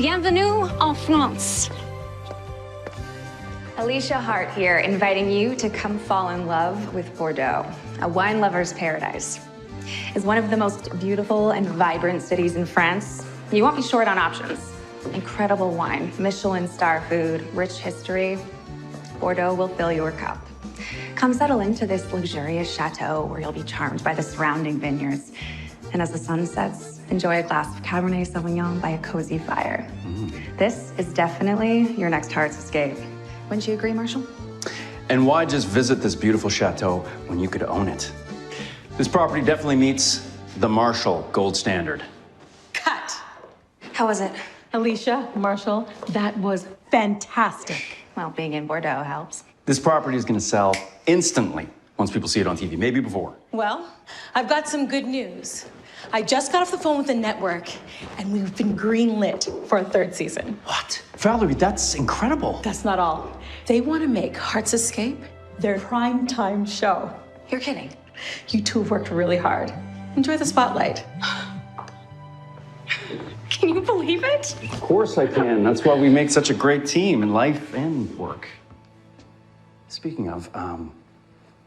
Bienvenue en France. Alicia Hart here, inviting you to come fall in love with Bordeaux, a wine lover's paradise. It's one of the most beautiful and vibrant cities in France. You won't be short on options. Incredible wine, Michelin star food, rich history. Bordeaux will fill your cup. Come settle into this luxurious chateau where you'll be charmed by the surrounding vineyards. And as the sun sets, enjoy a glass of Cabernet Sauvignon by a cozy fire. This is definitely your next heart's escape. Wouldn't you agree, Marshall? And why just visit this beautiful chateau when you could own it? This property definitely meets the Marshall gold standard. Cut. How was it? Alicia, Marshall, that was fantastic. Well, being in Bordeaux helps. This property is going to sell instantly once people see it on TV, maybe before. Well, I've got some good news. I just got off the phone with the network, and we've been greenlit for a third season. What? Valerie, that's incredible. That's not all. They want to make Heart's Escape their prime-time show. You're kidding. You two have worked really hard. Enjoy the spotlight. Can you believe it? Of course I can. That's why we make such a great team in life and work. Speaking of,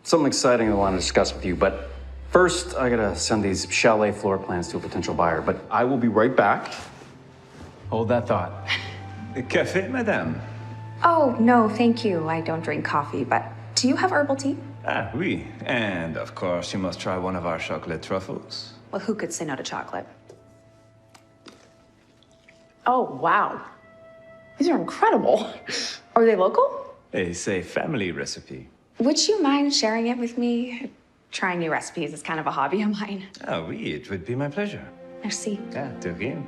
something exciting I want to discuss with you, but first I gotta send these chalet floor plans to a potential buyer, but I will be right back. Hold that thought. Café, madame? Oh, no, thank you. I don't drink coffee, but do you have herbal tea? Ah, oui. And of course, you must try one of our chocolate truffles. Well, who could say no to chocolate? Oh, wow. These are incredible. Are they local? It's a family recipe. Would you mind sharing it with me? Trying new recipes is kind of a hobby of mine. Ah, oui, it would be my pleasure. Merci. Ah, de rien.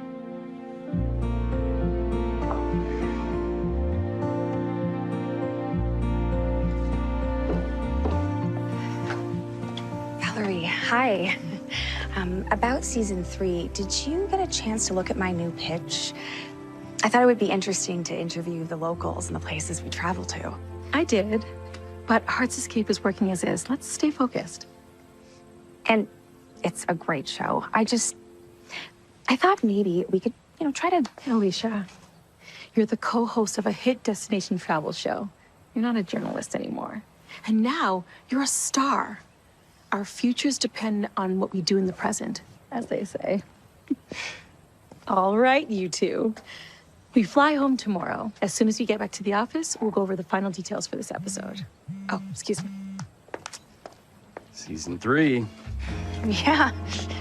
Valerie, hi. About season 3, did you get a chance to look at my new pitch? I thought it would be interesting to interview the locals and the places we travel to. I did, but Heart's Escape is working as is. Let's stay focused. And it's a great show. I thought maybe we could, try to... Alicia, you're the co-host of a hit destination travel show. You're not a journalist anymore. And now you're a star. Our futures depend on what we do in the present, as they say. All right, you two. We fly home tomorrow. As soon as we get back to the office, we'll go over the final details for this episode. Oh, excuse me. Season 3. Yeah.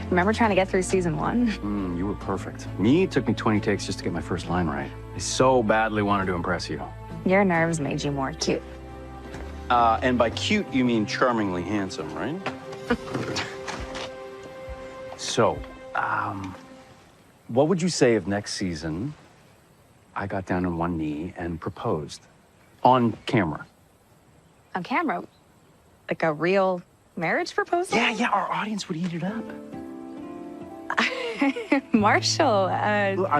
Remember trying to get through season 1? You were perfect. Me, it took me 20 takes just to get my first line right. I so badly wanted to impress you. Your nerves made you more cute. And by cute, you mean charmingly handsome, right? So, what would you say if next season I got down on one knee and proposed on camera? On camera? Like a real marriage proposal? Yeah, our audience would eat it up. Marshall, Look,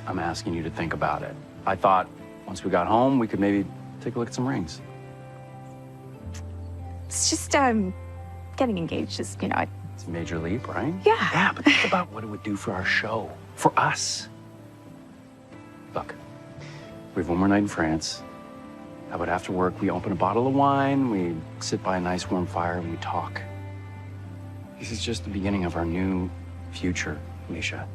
I'm asking you to think about it. I thought once we got home, we could maybe take a look at some rings. It's just, getting engaged is, It's a major leap, right? Yeah. Yeah, but think about what it would do for our show, for us. Look, we have one more night in France. How about after work, we open a bottle of wine, we sit by a nice warm fire, and we talk. This is just the beginning of our new future, Misha.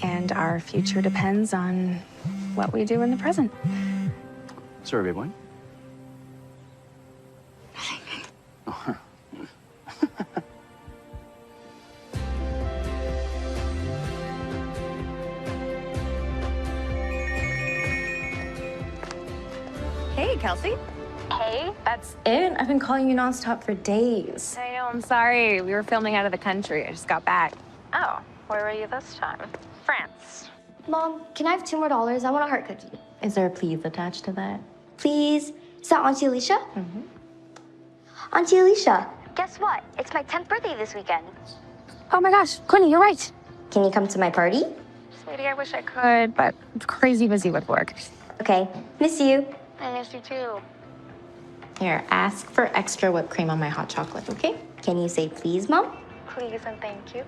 And our future depends on what we do in the present. Sorry, babe, what? Hey, Kelsey. Hey, that's it? I've been calling you nonstop for days. I know, I'm sorry. We were filming out of the country. I just got back. Oh, where were you this time? France. Mom, can I have $2 more? I want a heart cookie. Is there a please attached to that? Please. Is that Auntie Alicia? Mm-hmm. Auntie Alicia. Guess what? It's my 10th birthday this weekend. Oh my gosh, Courtney, you're right. Can you come to my party? Sweetie, I wish I could, but I'm crazy busy with work. Okay, miss you. I miss you too. Here, ask for extra whipped cream on my hot chocolate, okay? Can you say please, Mom? Please and thank you.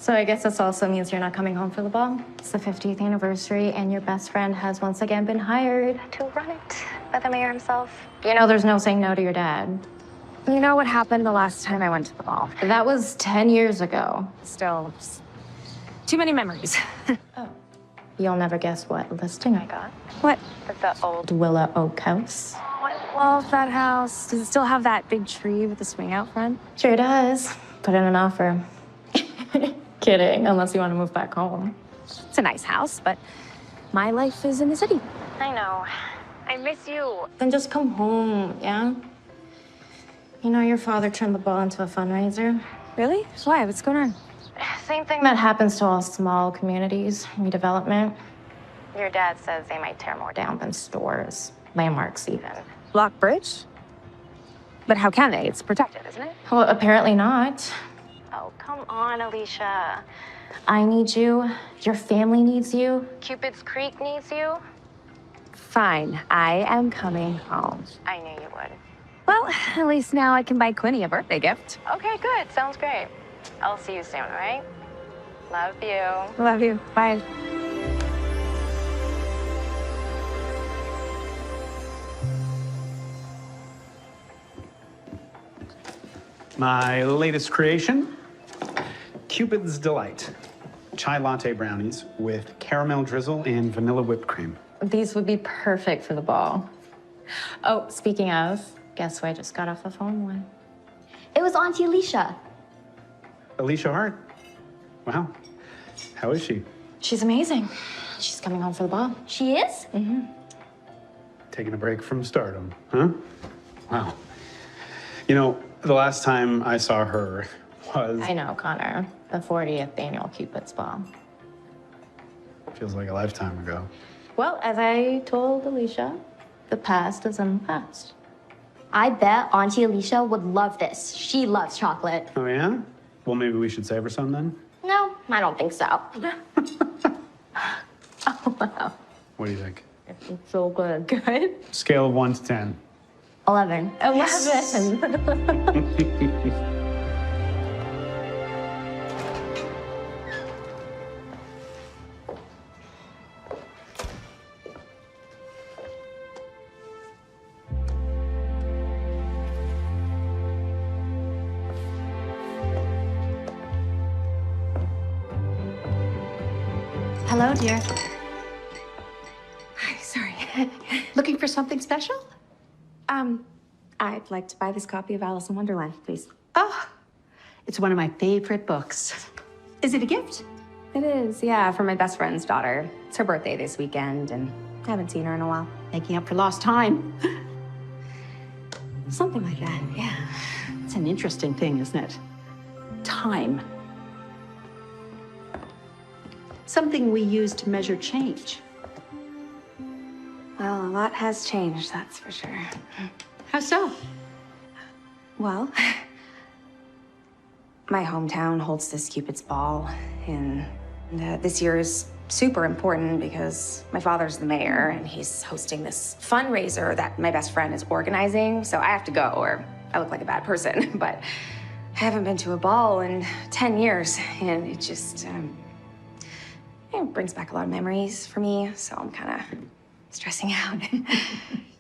So I guess this also means you're not coming home for the ball. It's the 50th anniversary, and your best friend has once again been hired To run it by the mayor himself. You know there's no saying no to your dad. You know what happened the last time I went to the ball? That was 10 years ago. Still, too many memories. You'll never guess what listing I got. What? The old Willow Oak House. Oh, I love that house. Does it still have that big tree with the swing out front? Sure does. Put in an offer. Kidding, unless you want to move back home. It's a nice house, but my life is in the city. I know. I miss you. Then just come home, yeah? You know, your father turned the ball into a fundraiser. Really? Why? What's going on? Same thing that happens to all small communities, redevelopment. Your dad says they might tear more down than stores, landmarks even. Block Bridge? But how can they? It's protected, isn't it? Well, apparently not. Oh, come on, Alicia. I need you. Your family needs you. Cupid's Creek needs you. Fine. I am coming home. I knew you would. Well, at least now I can buy Quinny a birthday gift. Okay, good. Sounds great. I'll see you soon, all right? Love you. Love you. Bye. My latest creation, Cupid's Delight. Chai latte brownies with caramel drizzle and vanilla whipped cream. These would be perfect for the ball. Oh, speaking of, guess who I just got off the phone with? It was Auntie Alicia. Alicia Hart. Wow. How is she? She's amazing. She's coming home for the ball. She is? Taking a break from stardom, huh? Wow. You know, the last time I saw her was... I know, Connor. The 40th annual Cupid's Ball. Feels like a lifetime ago. Well, as I told Alicia, the past is in the past. I bet Auntie Alicia would love this. She loves chocolate. Oh, yeah? Well, maybe we should save her some then? No, I don't think so. Oh, wow. What do you think? It's so good. Good? Scale of 1 to 10. 11. 11. Hello, dear. Hi, sorry. Looking for something special? I'd like to buy this copy of Alice in Wonderland, please. Oh, it's one of my favorite books. Is it a gift? It is, yeah, for my best friend's daughter. It's her birthday this weekend, and I haven't seen her in a while. Making up for lost time. Something like that, yeah. It's an interesting thing, isn't it? Time. Something we use to measure change. Well, a lot has changed, that's for sure. How so? Well, my hometown holds this Cupid's Ball, and this year is super important because my father's the mayor, and he's hosting this fundraiser that my best friend is organizing, so I have to go, or I look like a bad person. But I haven't been to a ball in 10 years, and it just it brings back a lot of memories for me, so I'm kind of stressing out.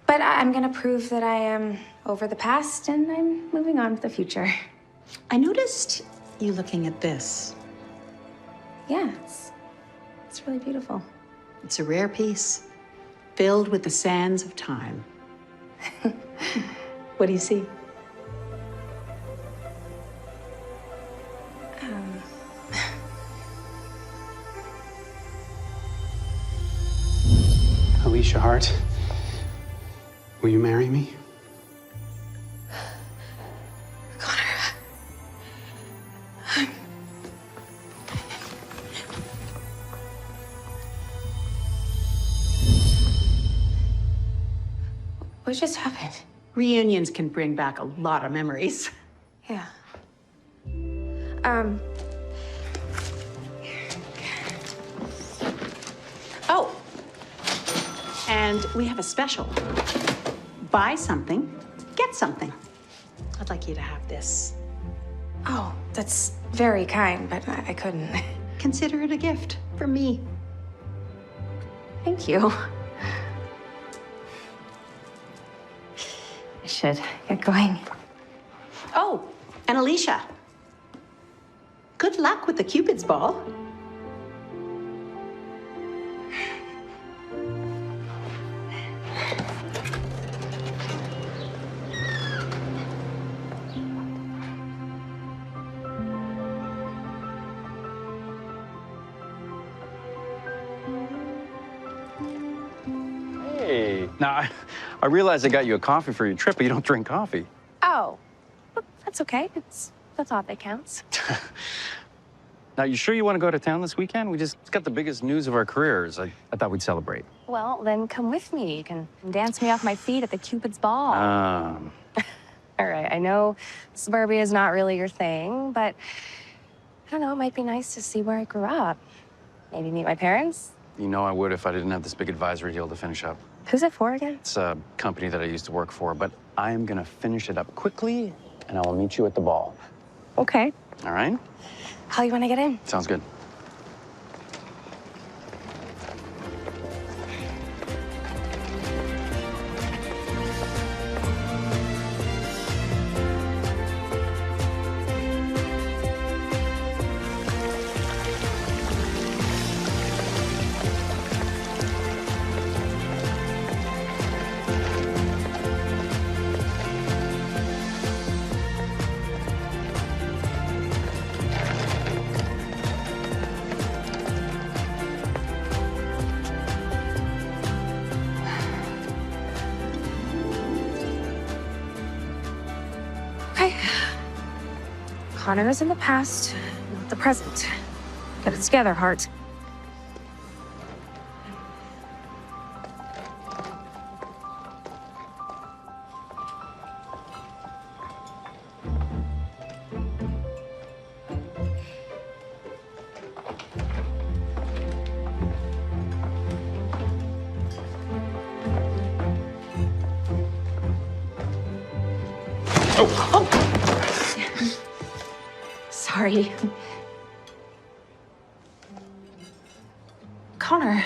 But I'm gonna prove that I am over the past and I'm moving on to the future. I noticed you looking at this. Yeah, it's really beautiful. It's a rare piece, filled with the sands of time. What do you see? Alicia Hart, will you marry me? What just happened? Reunions can bring back a lot of memories. Yeah. Oh, and we have a special. Buy something, get something. I'd like you to have this. Oh, that's very kind, but I couldn't. Consider it a gift from me. Thank you. I should get going. Oh, and Alicia. Good luck with the Cupid's ball. Hey. Now, I realize I got you a coffee for your trip, but you don't drink coffee. Oh, well, that's okay. It's the thought that counts. Now, you sure you want to go to town this weekend? We just got the biggest news of our careers. I thought we'd celebrate. Well, then come with me. You can dance me off my feet at the Cupid's ball. All right, I know suburbia is not really your thing, but I don't know, it might be nice to see where I grew up. Maybe meet my parents. You know I would if I didn't have this big advisory deal to finish up. Who's it for again? It's a company that I used to work for, but I am gonna finish it up quickly, and I will meet you at the ball. Okay. All right? How you want to get in? Sounds good. Okay. Connor is in the past, not the present. Get it together, Hart. Sorry. Connor.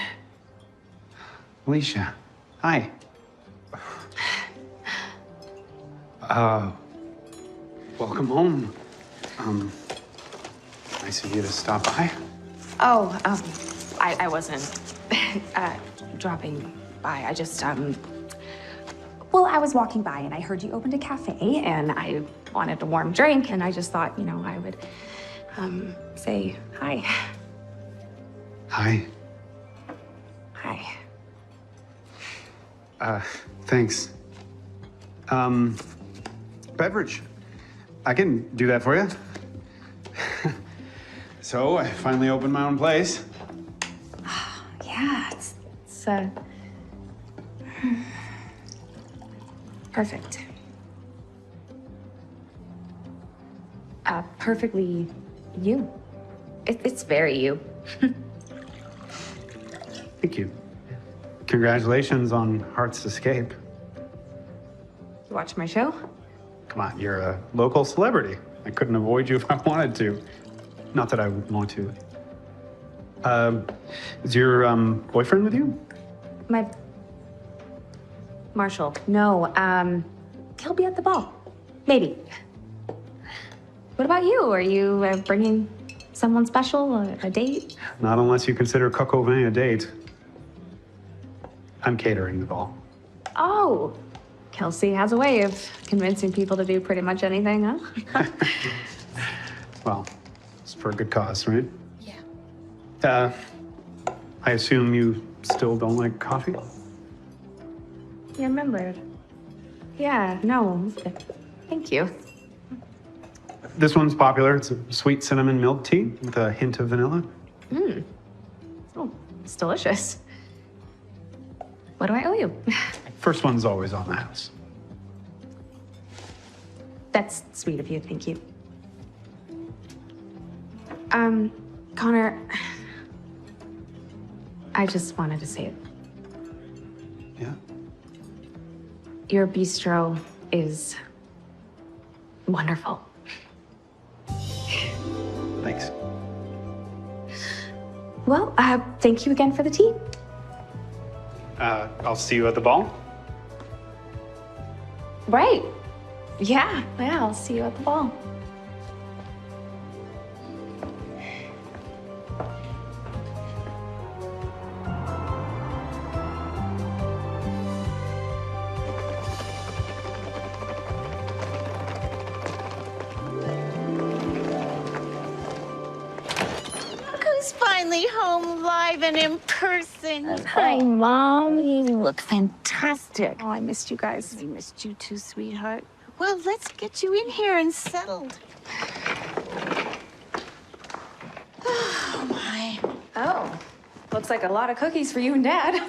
Alicia, hi. Welcome home. Nice of you to stop by. Oh, I wasn't dropping by. I just, well, I was walking by and I heard you opened a cafe and I wanted a warm drink and I just thought, you know, I would, say hi. Hi. Hi. Thanks. Beverage. I can do that for you. So, I finally opened my own place. Yeah, it's perfect. Perfectly you. It's very you. Thank you. Congratulations on Heart's Escape. You watch my show? Come on, you're a local celebrity. I couldn't avoid you if I wanted to. Not that I would want to. Is your boyfriend with you? My Marshall. No, he'll be at the ball. Maybe. What about you? Are you bringing someone special, a date? Not unless you consider Coq au vin a date. I'm catering the ball. Oh, Kelsey has a way of convincing people to do pretty much anything, huh? Well, it's for a good cause, right? Yeah. I assume you still don't like coffee? You remembered. Yeah, no. Thank you. This one's popular. It's a sweet cinnamon milk tea with a hint of vanilla. Oh, it's delicious. What do I owe you? First one's always on the house. That's sweet of you, thank you. Connor, I just wanted to say it. Yeah? Your bistro is wonderful. Thanks. Well, thank you again for the tea. I'll see you at the ball. Right. Yeah, I'll see you at the ball. Who's finally home live and in person? Hi, Mom. You look fantastic. Oh, I missed you guys. We missed you too, sweetheart. Well, let's get you in here and settled. Oh, my. Oh, looks like a lot of cookies for you and Dad.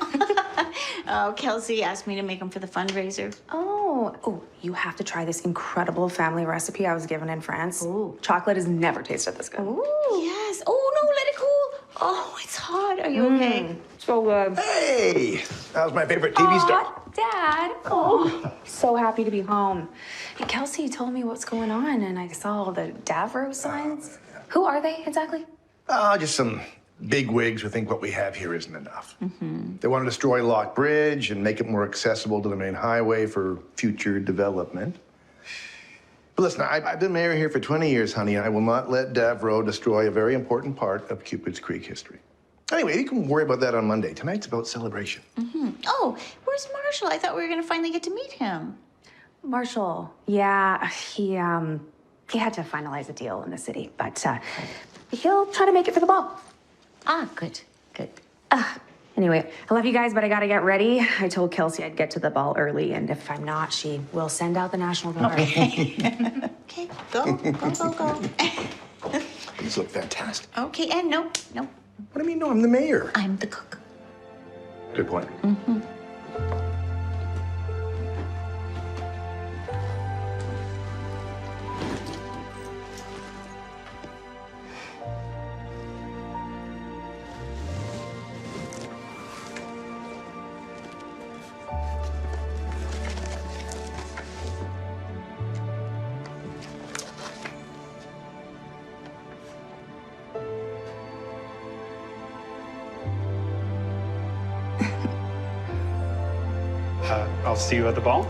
Oh, Kelsey asked me to make them for the fundraiser. Oh, you have to try this incredible family recipe I was given in France. Ooh. Chocolate has never tasted this good. Ooh. Yes. Oh, no, let it cool. Oh, it's hot. Are you okay? So good. Hey, that was my favorite TV star. Dad. Oh, so happy to be home. Hey, Kelsey told me what's going on, and I saw all the Davros signs. Who are they exactly? Just some big wigs who think what we have here isn't enough. They want to destroy Lock Bridge and make it more accessible to the main highway for future development. But listen, I've been mayor here for 20 years, honey, and I will not let Davro destroy a very important part of Cupid's Creek history. Anyway, you can worry about that on Monday. Tonight's about celebration. Oh, where's Marshall? I thought we were going to finally get to meet him. Marshall. Yeah, he had to finalize a deal in the city, but he'll try to make it for the ball. Ah, good, good. Anyway, I love you guys, but I gotta get ready. I told Kelsey I'd get to the ball early, and if I'm not, she will send out the National Guard. Okay, go. These look fantastic. Okay, and no. What do you mean, no? I'm the mayor. I'm the cook. Good point. I'll see you at the ball.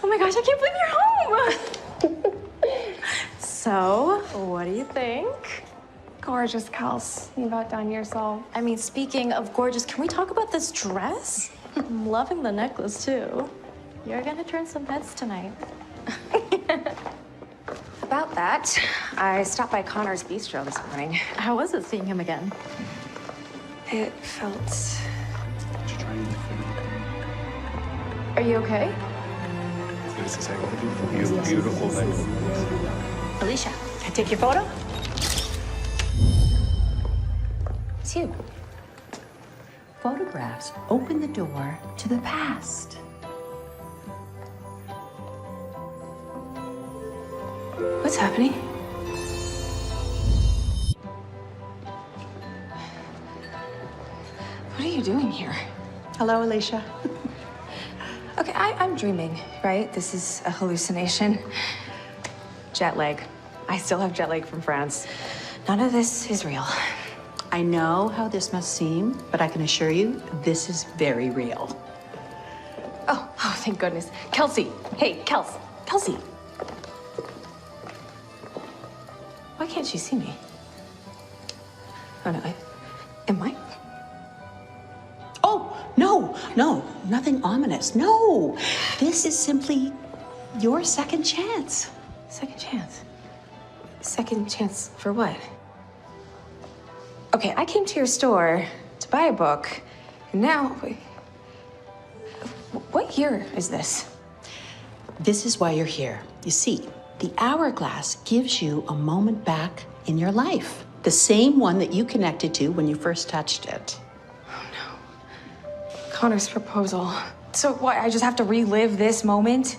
Oh my gosh, I can't believe you're home! So, what do you think? Gorgeous, Kels. You about done yourself. I mean, speaking of gorgeous, can we talk about this dress? I'm loving the necklace, too. You're gonna turn some heads tonight. About that, I stopped by Connor's Bistro this morning. How was it seeing him again? It felt... Are you okay? This is a beautiful thing. Alicia, can I take your photo? It's you. Photographs open the door to the past. What's happening? What are you doing here? Hello, Alicia. Okay, I'm dreaming, right? This is a hallucination. Jet lag. I still have jet lag from France. None of this is real. I know how this must seem, but I can assure you, this is very real. Oh, thank goodness. Kelsey. Hey, Kelsey. Why can't she see me? Oh, no. Am I? Oh, no, nothing ominous. No, this is simply your second chance. Second chance? Second chance for what? Okay, I came to your store to buy a book, and now... What year is this? This is why you're here. You see, the hourglass gives you a moment back in your life. The same one that you connected to when you first touched it. Oh, no. Connor's proposal. So what, I just have to relive this moment?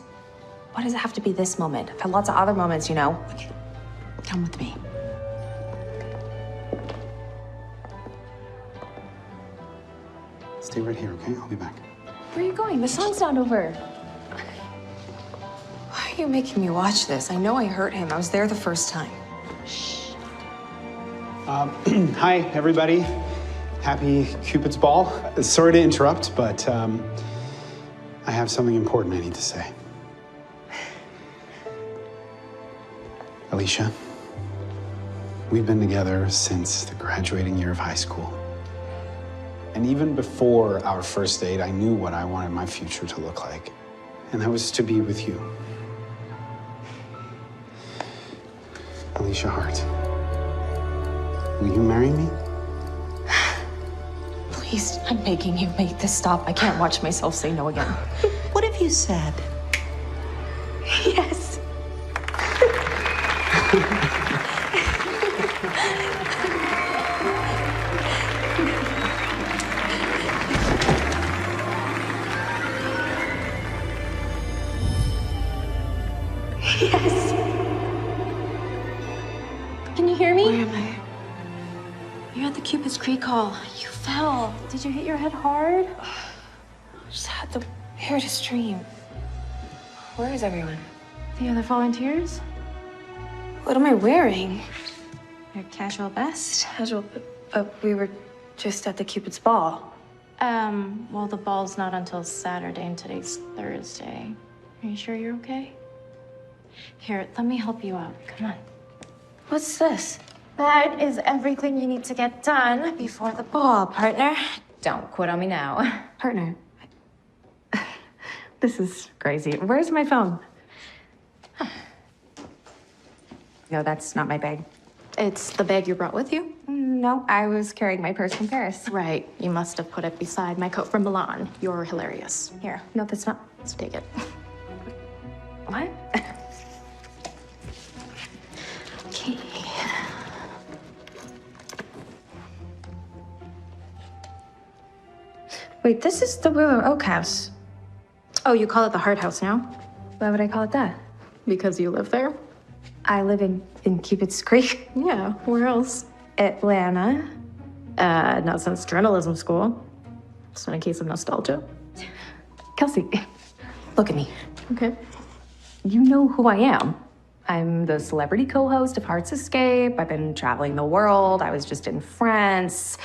Why does it have to be this moment? I've had lots of other moments, you know. Okay, come with me. Stay right here, okay? I'll be back. Where are you going? The song's not over. Why are you making me watch this? I know I hurt him. I was there the first time. Hi, everybody. Happy Cupid's Ball. Sorry to interrupt, but I have something important I need to say. Alicia, we've been together since the graduating year of high school. And even before our first date, I knew what I wanted my future to look like. And that was to be with you. Alicia Hart, will you marry me? Please, I'm begging you, make this stop. I can't watch myself say no again. What have you said? Yes. Yes. Can you hear me? Where am I? You're at the Cupid's Creek Hall. You fell. Did you hit your head hard? Just had the weirdest dream. Where is everyone? The other volunteers? What am I wearing? Your casual best? Casual, but we were just at the Cupid's Ball. Well, the ball's not until Saturday and today's Thursday. Are you sure you're okay? Here, let me help you out. Come on. What's this? That is everything you need to get done before the ball, partner. Don't quit on me now. Partner. This is crazy. Where's my phone? No, that's not my bag. It's the bag you brought with you? No, I was carrying my purse from Paris. Right. You must have put it beside my coat from Milan. You're hilarious. Here. No, that's not. Let's take it. What? Okay. Wait, this is the Willow Oak House. Oh, you call it the Heart House now? Why would I call it that? Because you live there? I live in Cupid's Creek. Yeah, where else? Atlanta. Not since journalism school. It's not a case of nostalgia. Kelsey, look at me. Okay. You know who I am. I'm the celebrity co-host of Heart's Escape. I've been traveling the world. I was just in France.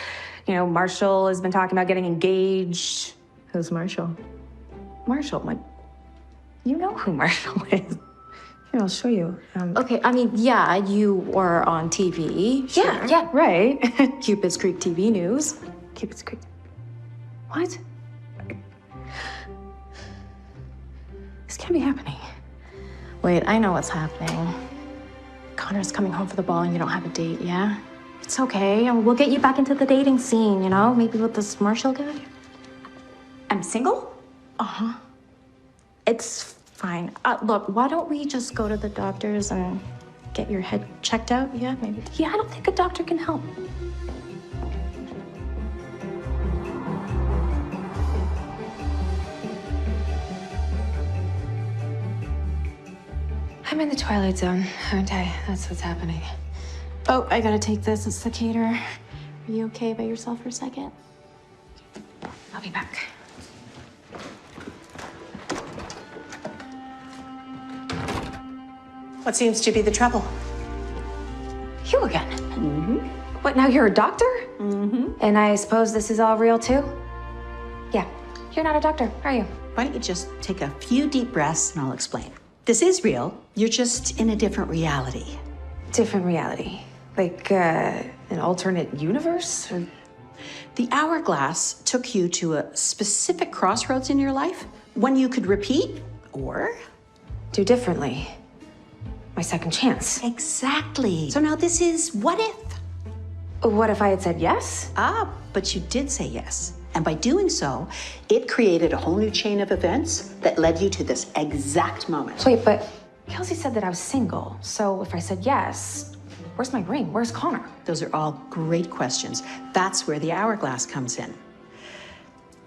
You know, Marshall has been talking about getting engaged. Who's Marshall? Marshall, you know who Marshall is. Here, I'll show you. Okay, I mean, yeah, you were on TV. Sure. Yeah, right. Cupid's Creek TV News. Cupid's Creek. What? This can't be happening. Wait, I know what's happening. Connor's coming home for the ball and you don't have a date, yeah? It's okay. We'll get you back into the dating scene, you know? Maybe with this Marshall guy. I'm single? Uh-huh. It's fine. Look, why don't we just go to the doctors and get your head checked out? Yeah, maybe. Yeah, I don't think a doctor can help. I'm in the Twilight Zone, aren't I? That's what's happening. Oh, I gotta take this. It's the caterer. Are you okay by yourself for a second? I'll be back. What seems to be the trouble? You again? Mm-hmm. What, now you're a doctor? Mm-hmm. And I suppose this is all real too? Yeah. You're not a doctor, are you? Why don't you just take a few deep breaths and I'll explain. This is real. You're just in a different reality. Different reality? Like, an alternate universe? Or... The hourglass took you to a specific crossroads in your life, one you could repeat or do differently. My second chance. Exactly. So now this is what if? What if I had said yes? But you did say yes. And by doing so, it created a whole new chain of events that led you to this exact moment. Wait, but Kelsey said that I was single. So if I said yes, where's my ring? Where's Connor? Those are all great questions. That's where the hourglass comes in.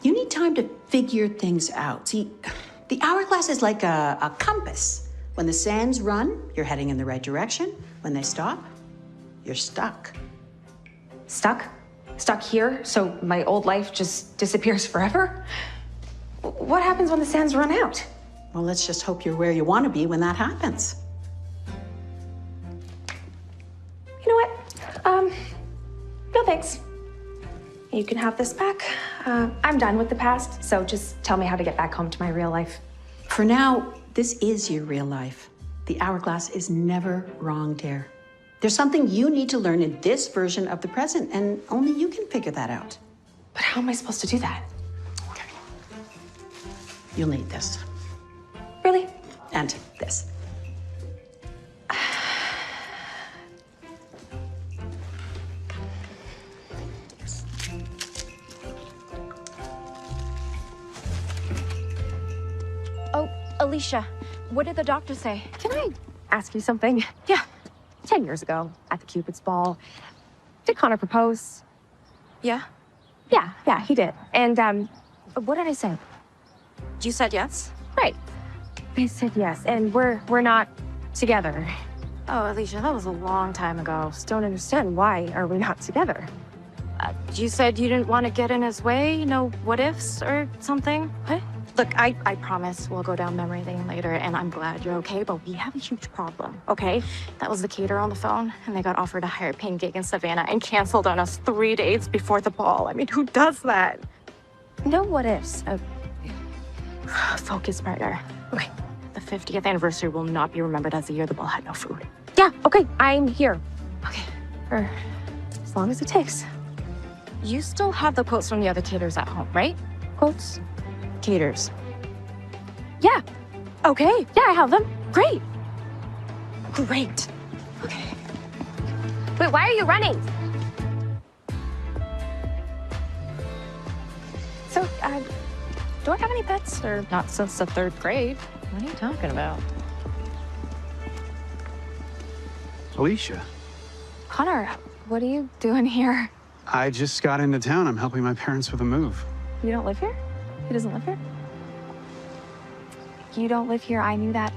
You need time to figure things out. See, the hourglass is like a compass. When the sands run, you're heading in the right direction. When they stop, you're stuck. Stuck? Stuck here, so my old life just disappears forever? What happens when the sands run out? Well, let's just hope you're where you want to be when that happens. You know what? No thanks. You can have this back. I'm done with the past, so just tell me how to get back home to my real life. For now, this is your real life. The hourglass is never wrong, dear. There's something you need to learn in this version of the present, and only you can figure that out. But how am I supposed to do that? Okay. You'll need this. Really? And this. Oh, Alicia, what did the doctor say? Can I ask you something? Yeah. 10 years ago at the Cupid's ball, did Connor propose? Yeah? Yeah, he did. And, what did I say? You said yes? Right. I said yes, and we're not together. Oh, Alicia, that was a long time ago. Just don't understand, why are we not together? You said you didn't want to get in his way, no what ifs or something? What? Look, I promise we'll go down memory lane later, and I'm glad you're okay, but we have a huge problem, okay? That was the caterer on the phone, and they got offered a higher paying gig in Savannah and canceled on us 3 days before the ball. I mean, who does that? No what ifs. Focus, partner. Okay, the 50th anniversary will not be remembered as the year the ball had no food. Yeah, okay, I'm here. Okay, for as long as it takes. You still have the quotes from the other caterers at home, right? Quotes? Caterers. Yeah. Okay. Yeah, I have them. Great. Great. Okay. Wait, why are you running? So, do I have any pets? Or not since the 3rd grade? What are you talking about? Alicia, Connor, what are you doing here? I just got into town. I'm helping my parents with a move. You don't live here? He doesn't live here? You don't live here, I knew that.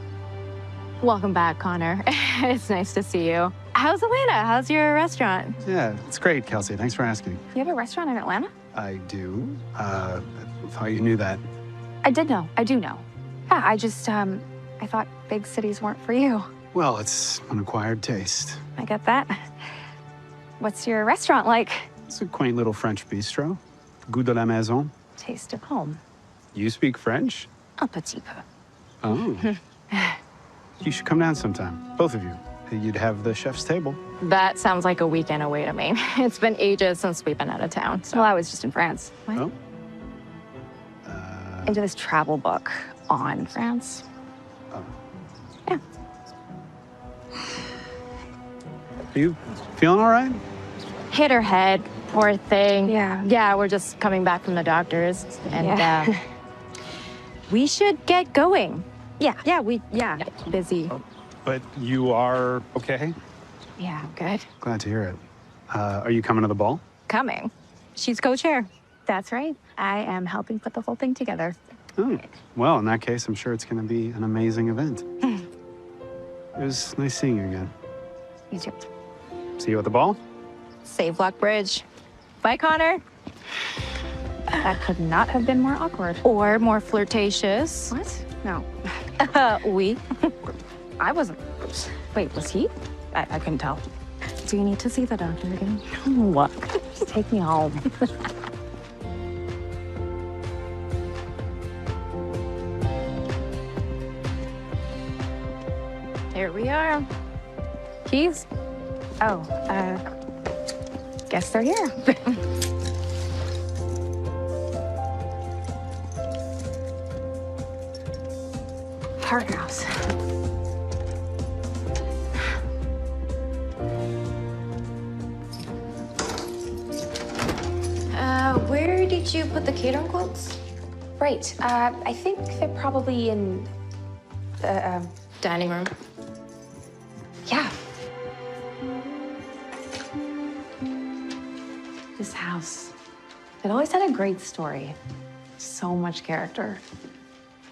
Welcome back, Connor. It's nice to see you. How's Atlanta? How's your restaurant? Yeah, it's great, Kelsey. Thanks for asking. You have a restaurant in Atlanta? I do. I thought you knew that. I did know. I do know. Yeah, I just, I thought big cities weren't for you. Well, it's an acquired taste. I get that. What's your restaurant like? It's a quaint little French bistro. Goût de la maison. Taste of home. You speak French? Un petit peu. Oh. You should come down sometime, both of you. You'd have the chef's table. That sounds like a weekend away to me. It's been ages since we've been out of town. So. Well, I was just in France. What? Oh. Into this travel book on France. Oh. Yeah. Are you feeling all right? Hit her head, poor thing. Yeah. Yeah, we're just coming back from the doctors. And we should get going. Yeah, busy. Oh, but you are okay? Yeah, good. Glad to hear it. Are you coming to the ball? Coming. She's co-chair. That's right. I am helping put the whole thing together. Oh, well, in that case, I'm sure it's going to be an amazing event. It was nice seeing you again. You too. See you at the ball? Save Lock Bridge. Bye, Connor. That could not have been more awkward. Or more flirtatious. What? No. We. I wasn't. Wait, was he? I couldn't tell. Do you need to see the doctor again? What? Just take me home. Here we are. Keys? Oh, guess they're here. Park house. Where did you put the catering quotes? Right. I think they're probably in the Dining room. yeah. This house. It always had a great story. So much character.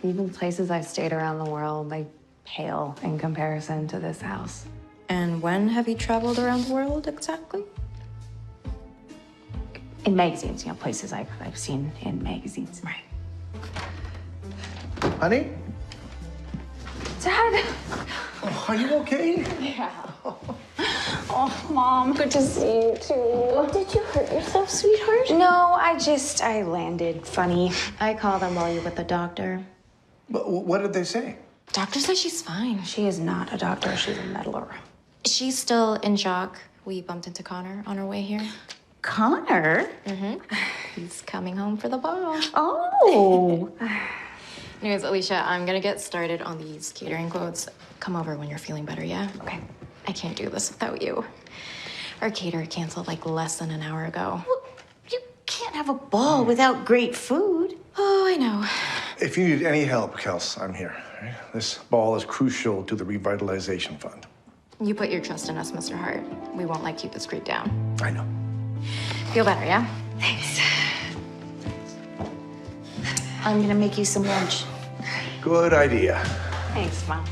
Even places I've stayed around the world, they pale in comparison to this house. And when have you traveled around the world exactly? In magazines, you know, places I've seen in magazines. Right. Honey? Dad! Oh, are you okay? Yeah. Oh, Mom, good to see you too. Did you hurt yourself, sweetheart? No, I landed funny. I called them while you were with the doctor. But what did they say? Doctor says she's fine. She is not a doctor, she's a meddler. She's still in shock. We bumped into Connor on our way here. Connor? Mm-hmm. He's coming home for the ball. Oh. Anyways, Alicia, I'm gonna get started on these catering quotes. Come over when you're feeling better, yeah? Okay. I can't do this without you. Our caterer canceled like less than an hour ago. Well, you can't have a ball without great food. Oh, I know. If you need any help, Kels, I'm here. Right? This ball is crucial to the revitalization fund. You put your trust in us, Mr. Hart. We won't let Cupid's creep down. I know. Feel better, yeah? Thanks. I'm gonna make you some lunch. Good idea. Thanks, Mom.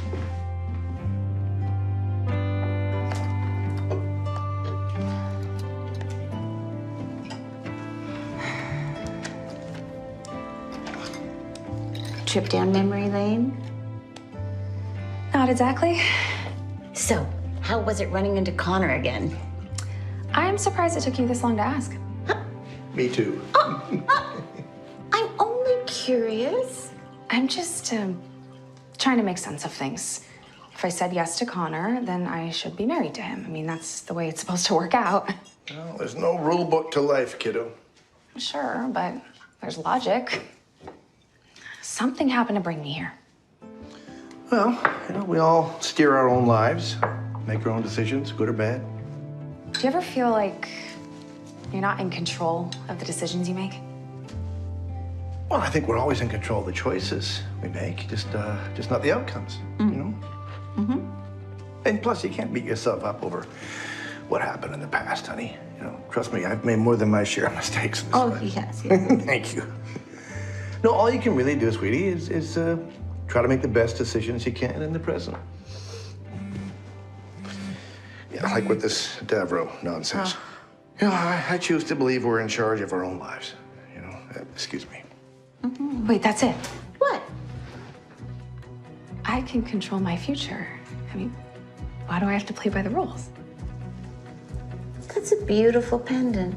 Trip down memory lane? Not exactly. So, how was it running into Connor again? I'm surprised it took you this long to ask. Me too. I'm only curious. I'm just trying to make sense of things. If I said yes to Connor, then I should be married to him. I mean, that's the way it's supposed to work out. Well, there's no rule book to life, kiddo. Sure, but there's logic. Something happened to bring me here. Well, you know, we all steer our own lives, make our own decisions, good or bad. Do you ever feel like you're not in control of the decisions you make? Well, I think we're always in control of the choices we make, just not the outcomes, you know? Mm-hmm. And plus, you can't beat yourself up over what happened in the past, honey. You know, trust me, I've made more than my share of mistakes in this Oh, life. yes. Thank you. No, all you can really do, sweetie, is try to make the best decisions you can in the present. Yeah, like with this Davro nonsense. You know, I choose to believe we're in charge of our own lives. You know, excuse me. Wait, that's it. What? I can control my future. I mean, why do I have to play by the rules? That's a beautiful pendant.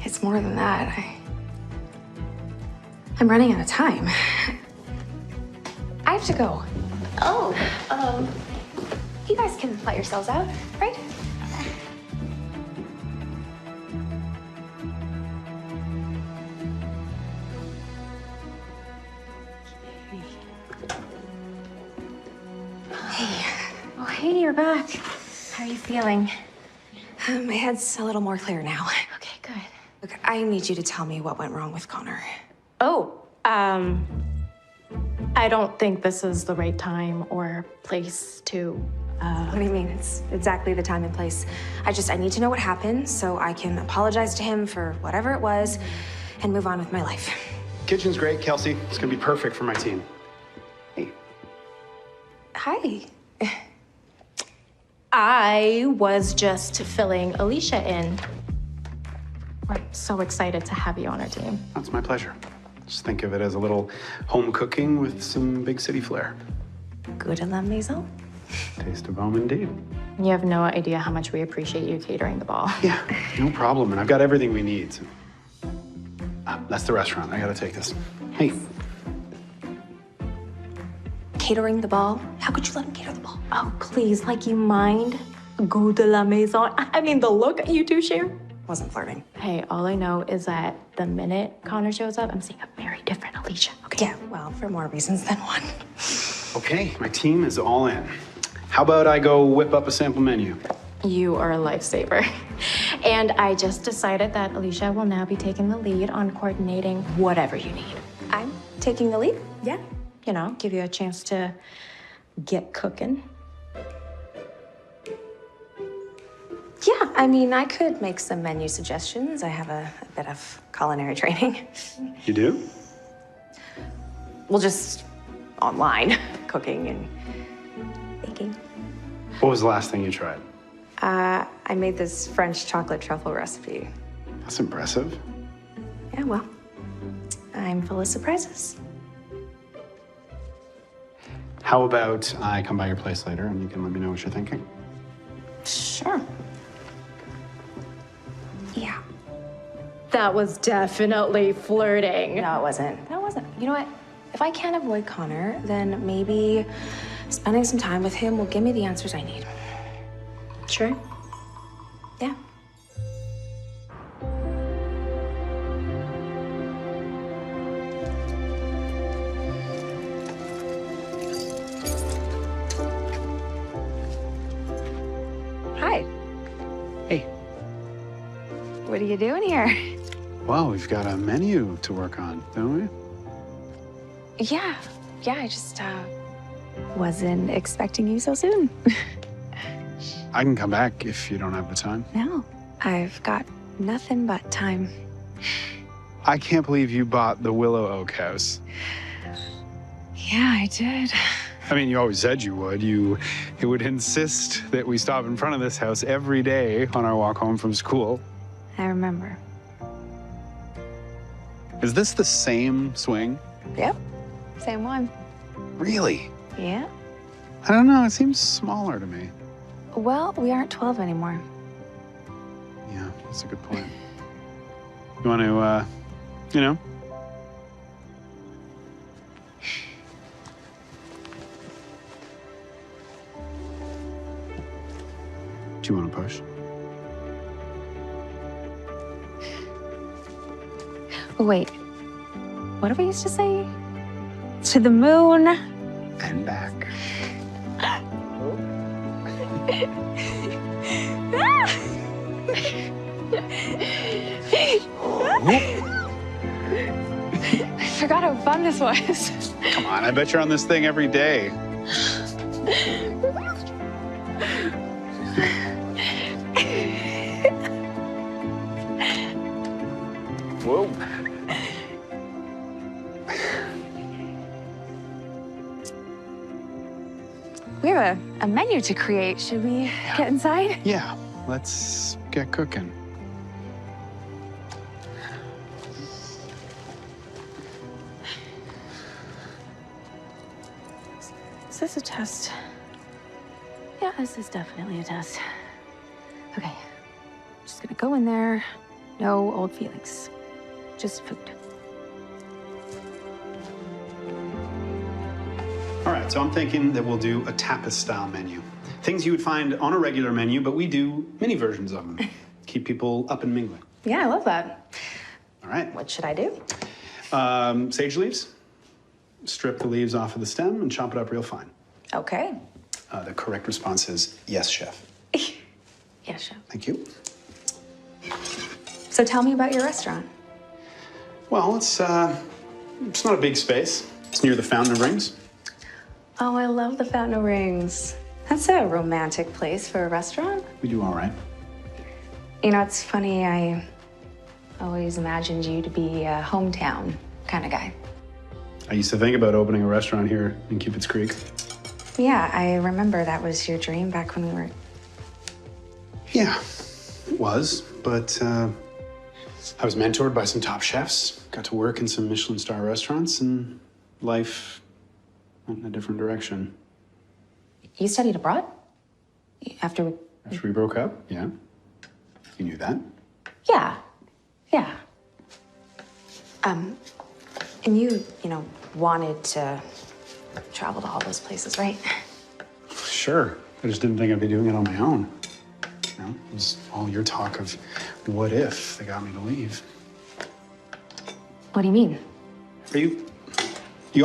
It's more than that. I'm running out of time. I have to go. Oh, You guys can let yourselves out, right? Oh, hey, you're back. How are you feeling? My head's a little more clear now. Okay, good. Look, I need you to tell me what went wrong with Connor. Oh, I don't think this is the right time or place to, What do you mean? It's exactly the time and place. I need to know what happened so I can apologize to him for whatever it was and move on with my life. Kitchen's great, Kelsey. It's gonna be perfect for my team. Hey. Hi. I was just filling Alicia in. We're so excited to have you on our team. That's my pleasure. Just think of it as a little home cooking with some big city flair. Good à la maison. Taste of home indeed. You have no idea how much we appreciate you catering the ball. Yeah, no problem. And I've got everything we need. So. That's the restaurant. I gotta take this. Hey. Catering the ball? How could you let him cater the ball? Oh, please, like you mind? Goût de la maison. I mean, the look you two share. Wasn't flirting. Hey, all I know is that the minute Connor shows up, I'm seeing a very different Alicia, okay? Yeah, well, for more reasons than one. Okay, my team is all in. How about I go whip up a sample menu? You are a lifesaver. And I just decided that Alicia will now be taking the lead on coordinating whatever you need. I'm taking the lead? Yeah. You know, give you a chance to get cooking. Yeah, I mean, I could make some menu suggestions. I have a bit of culinary training. You do? Well, just online cooking and baking. What was the last thing you tried? I made this French chocolate truffle recipe. That's impressive. Yeah, well, I'm full of surprises. How about I come by your place later and you can let me know what you're thinking? Sure. Yeah. That was definitely flirting. No, it wasn't. That wasn't. You know what? If I can't avoid Connor, then maybe spending some time with him will give me the answers I need. Sure. Yeah. Hi. Hey. What are you doing here? Well, we've got a menu to work on, don't we? Yeah. Yeah, I just wasn't expecting you so soon. I can come back if you don't have the time. No, I've got nothing but time. I can't believe you bought the Willow Oak house. Yeah, I did. I mean, you always said you would. You would insist that we stop in front of this house every day on our walk home from school. I remember. Is this the same swing? Yep, same one. Really? Yeah. I don't know. It seems smaller to me. Well, we aren't 12 anymore. Yeah, that's a good point. You want to, you know? Do you want to push? Wait, what did we used to say? To the moon. And back. I forgot how fun this was. Come on, I bet you're on this thing every day. Whoa. We have a menu to create. Should we get inside? Yeah, let's get cooking. Is this a test? Yeah, this is definitely a test. Okay, just gonna go in there. No old feelings. Just food. All right, so I'm thinking that we'll do a tapas-style menu. Things you would find on a regular menu, but we do mini versions of them. Keep people up and mingling. Yeah, I love that. All right. What should I do? Sage leaves. Strip the leaves off of the stem and chop it up real fine. Okay. The correct response is yes, chef. Yeah, chef. Thank you. So tell me about your restaurant. Well, it's not a big space. It's near the Fountain of Rings. Oh, I love the Fountain of Rings. That's a romantic place for a restaurant. We do all right. You know, it's funny, I always imagined you to be a hometown kind of guy. I used to think about opening a restaurant here in Cupid's Creek. Yeah, I remember that was your dream back when we were... Yeah, it was, but I was mentored by some top chefs, got to work in some Michelin star restaurants, and life went in a different direction. You studied abroad? After we broke up, yeah. You knew that? Yeah. And you wanted to travel to all those places, right? Sure. I just didn't think I'd be doing it on my own. You know, it was all your talk of what if that got me to leave. What do you mean? Are you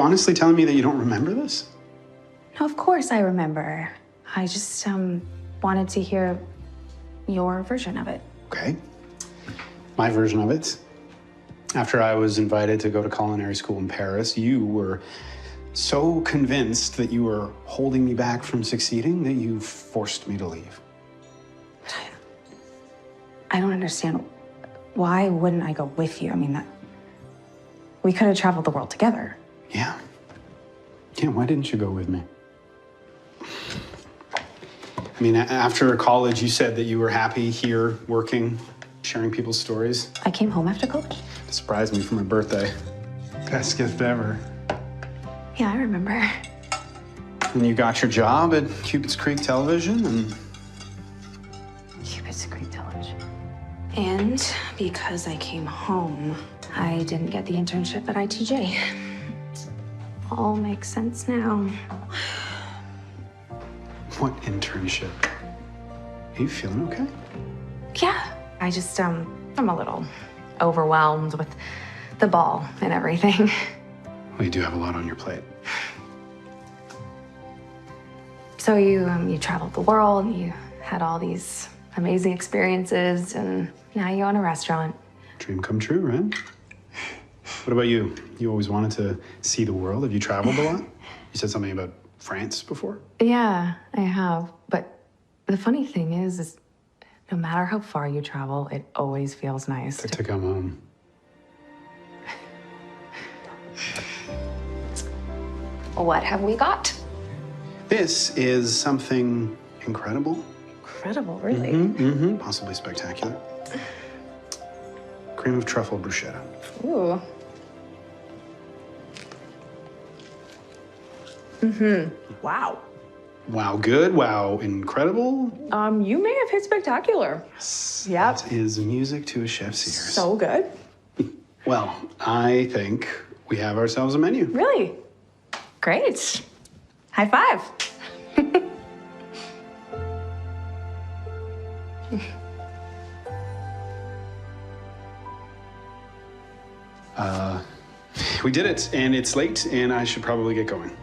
honestly telling me that you don't remember this? No, of course I remember. I just wanted to hear your version of it. Okay. My version of it. After I was invited to go to culinary school in Paris, you were so convinced that you were holding me back from succeeding that you forced me to leave. I don't understand. Why wouldn't I go with you? I mean, we could have traveled the world together. Yeah. Yeah, why didn't you go with me? I mean, after college, you said that you were happy here, working, sharing people's stories. I came home after college. It surprised me for my birthday. Best gift ever. Yeah, I remember. And you got your job at Cupid's Creek Television, and... Cupid's Creek Television. And because I came home, I didn't get the internship at ITJ. All makes sense now. What internship? Are you feeling okay? Yeah. I just, I'm a little overwhelmed with the ball and everything. Well, you do have a lot on your plate. So you traveled the world, you had all these amazing experiences, and now you own a restaurant. Dream come true, right? What about you? You always wanted to see the world. Have you traveled a lot? You said something about France before? Yeah, I have. But the funny thing is no matter how far you travel, it always feels nice to come home. What have we got? This is something incredible. Incredible, really? Possibly spectacular. Cream of truffle bruschetta. Ooh. Wow. Wow, good. Wow, incredible. You may have hit spectacular. Yes. Yep. That is music to a chef's ears. So good. Well, I think we have ourselves a menu. Really? Great. High five. We did it, and it's late, and I should probably get going.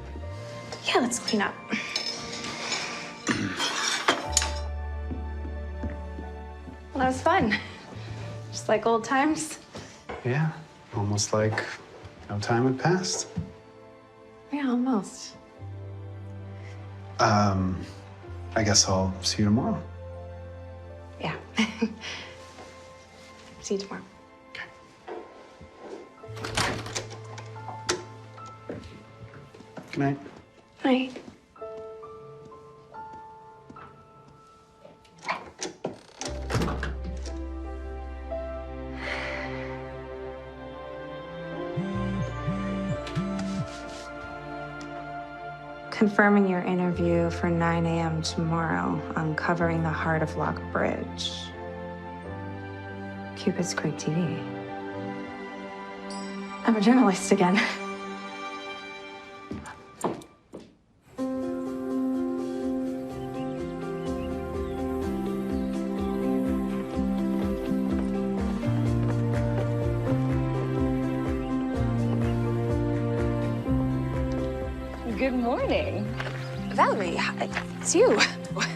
Yeah, let's clean up. Well, that was fun. Just like old times. Yeah, almost like no time had passed. Yeah, almost. I guess I'll see you tomorrow. Yeah. See you tomorrow. Good night. Night. Confirming your interview for 9 a.m. tomorrow, uncovering the heart of Lock Bridge. Cupid's Creek TV. I'm a journalist again. Good morning. Valerie, it's you. What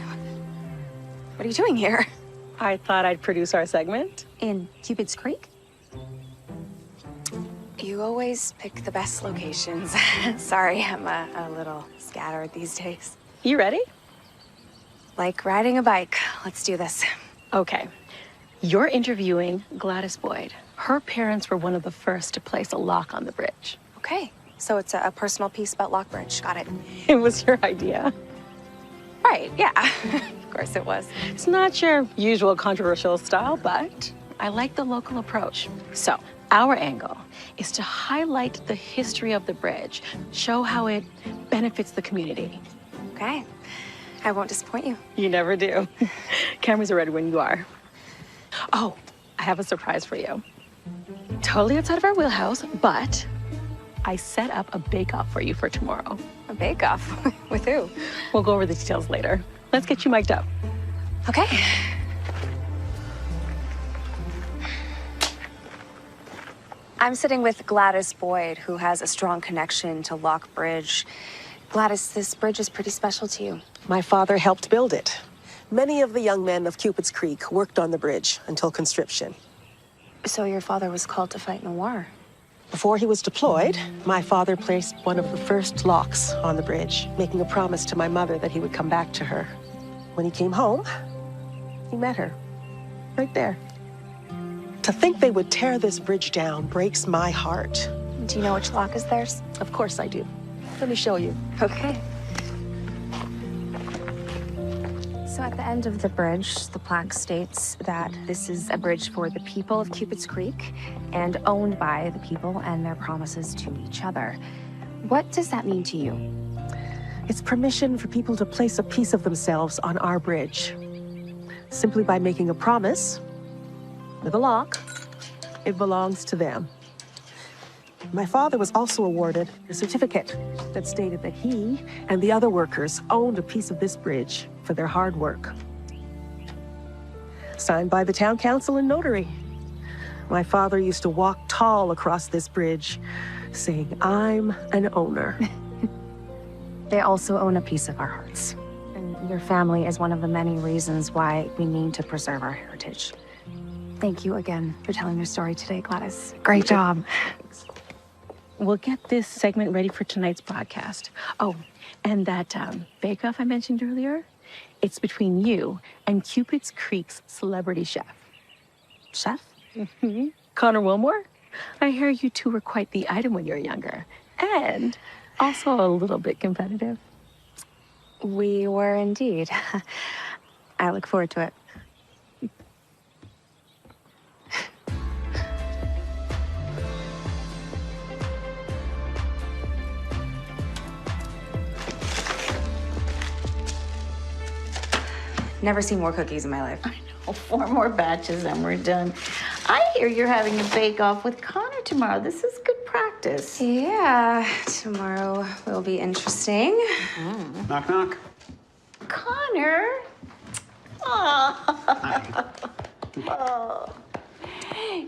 are you doing here? I thought I'd produce our segment. In Cupid's Creek? You always pick the best locations. Sorry, I'm a little scattered these days. You ready? Like riding a bike. Let's do this. Okay. You're interviewing Gladys Boyd. Her parents were one of the first to place a lock on the bridge. Okay. So it's a personal piece about Lockbridge. Got it. It was your idea. Right, yeah. Of course it was. It's not your usual controversial style, but I like the local approach. So, our angle is to highlight the history of the bridge, show how it benefits the community. Okay. I won't disappoint you. You never do. Cameras are ready when you are. Oh, I have a surprise for you. Totally outside of our wheelhouse, but I set up a bake-off for you for tomorrow. A bake-off? With who? We'll go over the details later. Let's get you mic'd up. Okay. I'm sitting with Gladys Boyd, who has a strong connection to Lockbridge. Gladys, this bridge is pretty special to you. My father helped build it. Many of the young men of Cupid's Creek worked on the bridge until conscription. So your father was called to fight in the war? Before he was deployed, my father placed one of the first locks on the bridge, making a promise to my mother that he would come back to her. When he came home, he met her, right there. To think they would tear this bridge down breaks my heart. Do you know which lock is theirs? Of course I do. Let me show you. Okay. So at the end of the bridge, the plaque states that this is a bridge for the people of Cupid's Creek and owned by the people and their promises to each other. What does that mean to you? It's permission for people to place a piece of themselves on our bridge. Simply by making a promise with a lock, it belongs to them. My father was also awarded a certificate that stated that he and the other workers owned a piece of this bridge for their hard work. Signed by the town council and notary. My father used to walk tall across this bridge, saying, "I'm an owner." They also own a piece of our hearts. And your family is one of the many reasons why we need to preserve our heritage. Thank you again for telling your story today, Gladys. Great job. We'll get this segment ready for tonight's broadcast. Oh, and that bake-off I mentioned earlier, it's between you and Cupid's Creek's celebrity chef. Chef? Mm-hmm. Connor Wilmore? I hear you two were quite the item when you were younger. And also a little bit competitive. We were indeed. I look forward to it. Never seen more cookies in my life. I know, 4 more batches and we're done. I hear you're having a bake-off with Connor tomorrow. This is good practice. Yeah, tomorrow will be interesting. Knock, knock. Connor? Oh.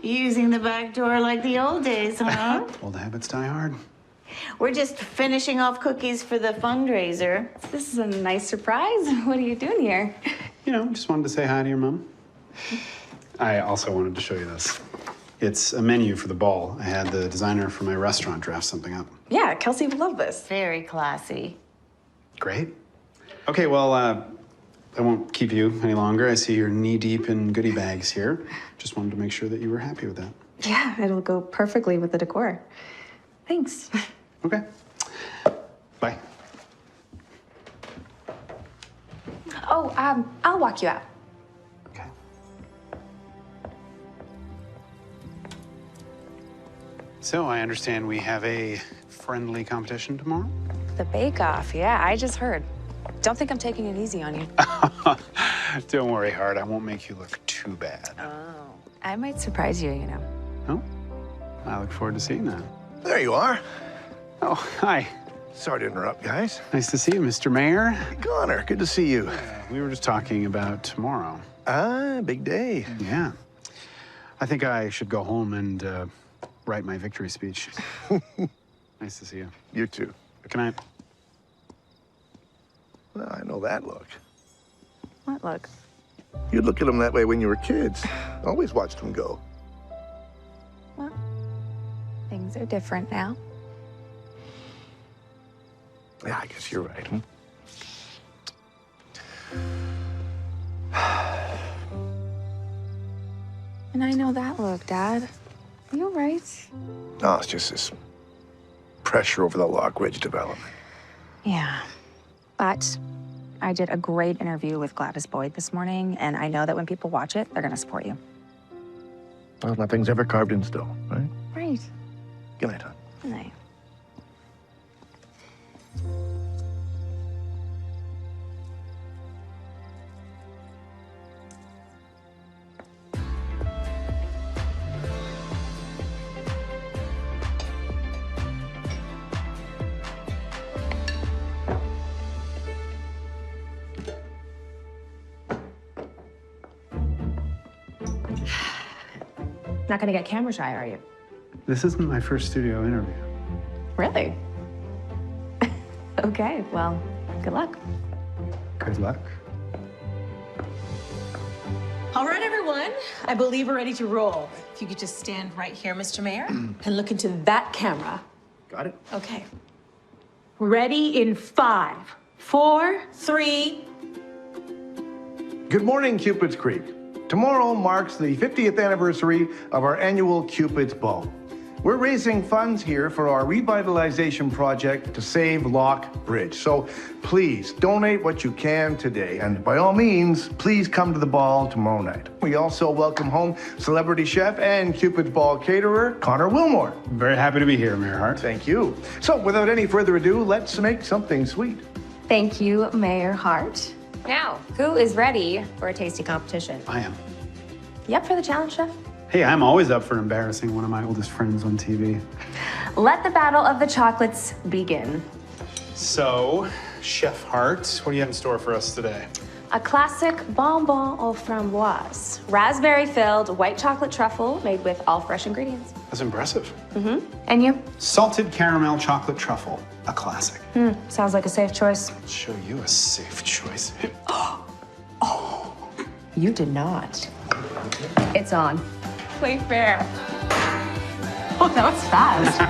Using the back door like the old days, huh? Old habits die hard. We're just finishing off cookies for the fundraiser. This is a nice surprise. What are you doing here? You know, just wanted to say hi to your mom. I also wanted to show you this. It's a menu for the ball. I had the designer for my restaurant draft something up. Yeah, Kelsey would love this. Very classy. Great. Okay, well, I won't keep you any longer. I see you're knee-deep in goodie bags here. Just wanted to make sure that you were happy with that. Yeah, it'll go perfectly with the decor. Thanks. Okay. Bye. Oh, I'll walk you out. Okay. So I understand we have a friendly competition tomorrow? The bake-off, yeah, I just heard. Don't think I'm taking it easy on you. Don't worry, Hart. I won't make you look too bad. Oh. I might surprise you, you know. Oh? I look forward to seeing that. There you are. Oh, hi. Sorry to interrupt, guys. Nice to see you, Mr. Mayor. Connor, good to see you. We were just talking about tomorrow. Ah, big day. Yeah. I think I should go home and write my victory speech. Nice to see you. You too. Good night. Well, I know that look. What look? You'd look at them that way when you were kids. Always watched them go. Well, things are different now. Yeah, I guess you're right. And I know that look, Dad. Are you all right? No, it's just this pressure over the Lock Ridge development. Yeah. But I did a great interview with Gladys Boyd this morning, and I know that when people watch it, they're going to support you. Well, nothing's ever carved in stone, right? Right. Good night, hon. Good night. Not gonna get camera shy, are you? This isn't my first studio interview. Really? Okay, well, good luck. Good luck. All right, everyone. I believe we're ready to roll. If you could just stand right here, Mr. Mayor, and look into that camera. Got it? Okay. Ready in 5, 4, 3. Good morning, Cupid's Creek. Tomorrow marks the 50th anniversary of our annual Cupid's Ball. We're raising funds here for our revitalization project to save Lock Bridge. So please donate what you can today. And by all means, please come to the ball tomorrow night. We also welcome home celebrity chef and Cupid's Ball caterer, Connor Wilmore. Very happy to be here, Mayor Hart. Thank you. So without any further ado, let's make something sweet. Thank you, Mayor Hart. Now, who is ready for a tasty competition? I am. You up for the challenge, Chef? Hey, I'm always up for embarrassing one of my oldest friends on TV. Let the battle of the chocolates begin. So, Chef Hart, what do you have in store for us today? A classic bonbon aux framboises. Raspberry-filled white chocolate truffle made with all fresh ingredients. That's impressive. Mm-hmm. And you? Salted caramel chocolate truffle, a classic. Sounds like a safe choice. I'll show you a safe choice. You did not. It's on. Play fair. Oh, that was fast.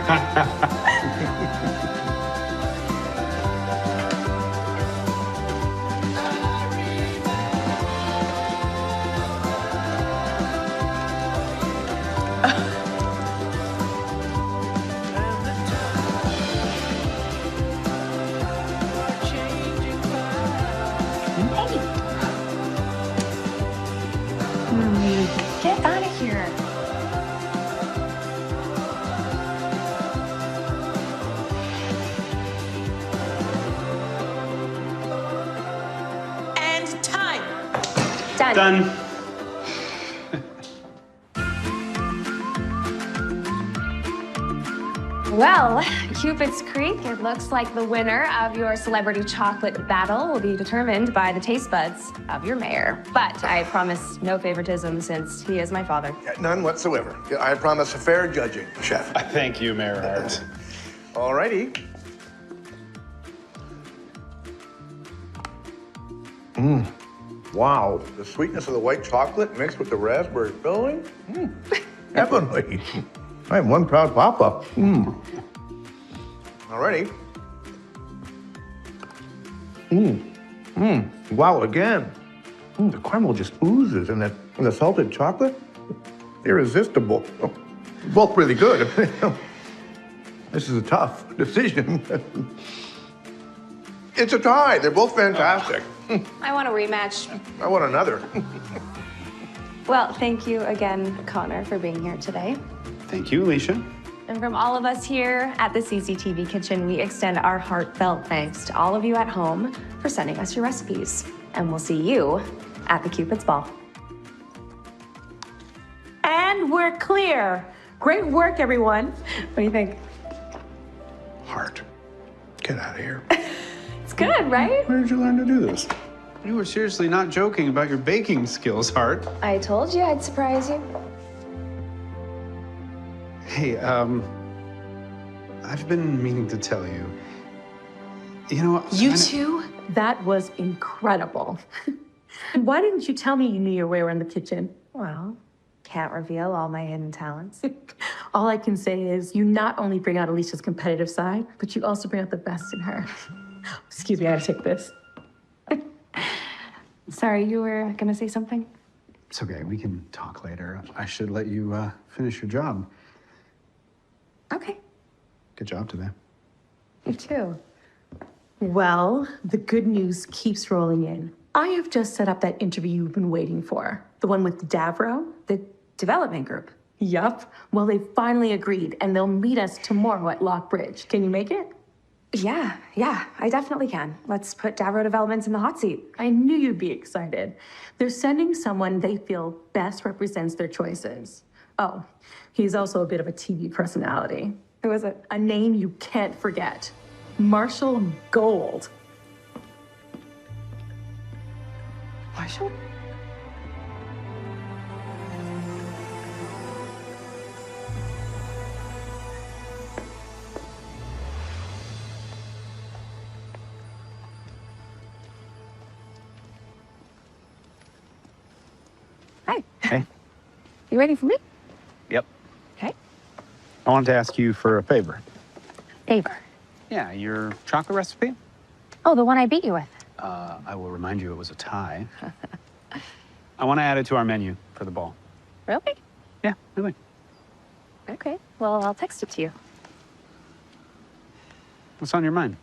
Get out of here. And time. Done. Done. Well, Cupid's Creek, it looks like the winner of your celebrity chocolate battle will be determined by the taste buds of your mayor. But I promise no favoritism since he is my father. None whatsoever. I promise a fair judging, Chef. Thank you, Mayor Hart. All righty. Wow, the sweetness of the white chocolate mixed with the raspberry filling. Heavenly. I am one proud papa. All righty. Wow, again. The caramel just oozes, and the salted chocolate, irresistible. Both really good. This is a tough decision. It's a tie. They're both fantastic. I want a rematch. I want another. Well, thank you again, Connor, for being here today. Thank you, Alicia. And from all of us here at the CCTV Kitchen, we extend our heartfelt thanks to all of you at home for sending us your recipes. And we'll see you at the Cupid's Ball. And we're clear. Great work, everyone. What do you think? Hart, get out of here. It's good, right? Where did you learn to do this? You were seriously not joking about your baking skills, Hart. I told you I'd surprise you. Hey, I've been meaning to tell you. You know, You two? That was incredible. Why didn't you tell me you knew your way around the kitchen? Well, can't reveal all my hidden talents. All I can say is you not only bring out Alicia's competitive side, but you also bring out the best in her. Excuse me, I gotta take this. Sorry, you were gonna say something? It's okay, we can talk later. I should let you finish your job. Okay. Good job today. You too. Well, the good news keeps rolling in. I have just set up that interview you've been waiting for. The one with Davro, The development group. Yup. Well, they finally agreed, and they'll meet us tomorrow at Lock Bridge. Can you make it? Yeah, I definitely can. Let's put Davro Developments in the hot seat. I knew you'd be excited. They're sending someone they feel best represents their choices. Oh, he's also a bit of a TV personality. Who is it? A name you can't forget. Marshall Gold. Marshall? Hi. Hey. You ready for me? Yep. Okay. I wanted to ask you for a favor. Favor. Yeah, your chocolate recipe? Oh, the one I beat you with. I will remind you it was a tie. I want to add it to our menu for the ball. Really? Yeah, really. Okay, well, I'll text it to you. What's on your mind?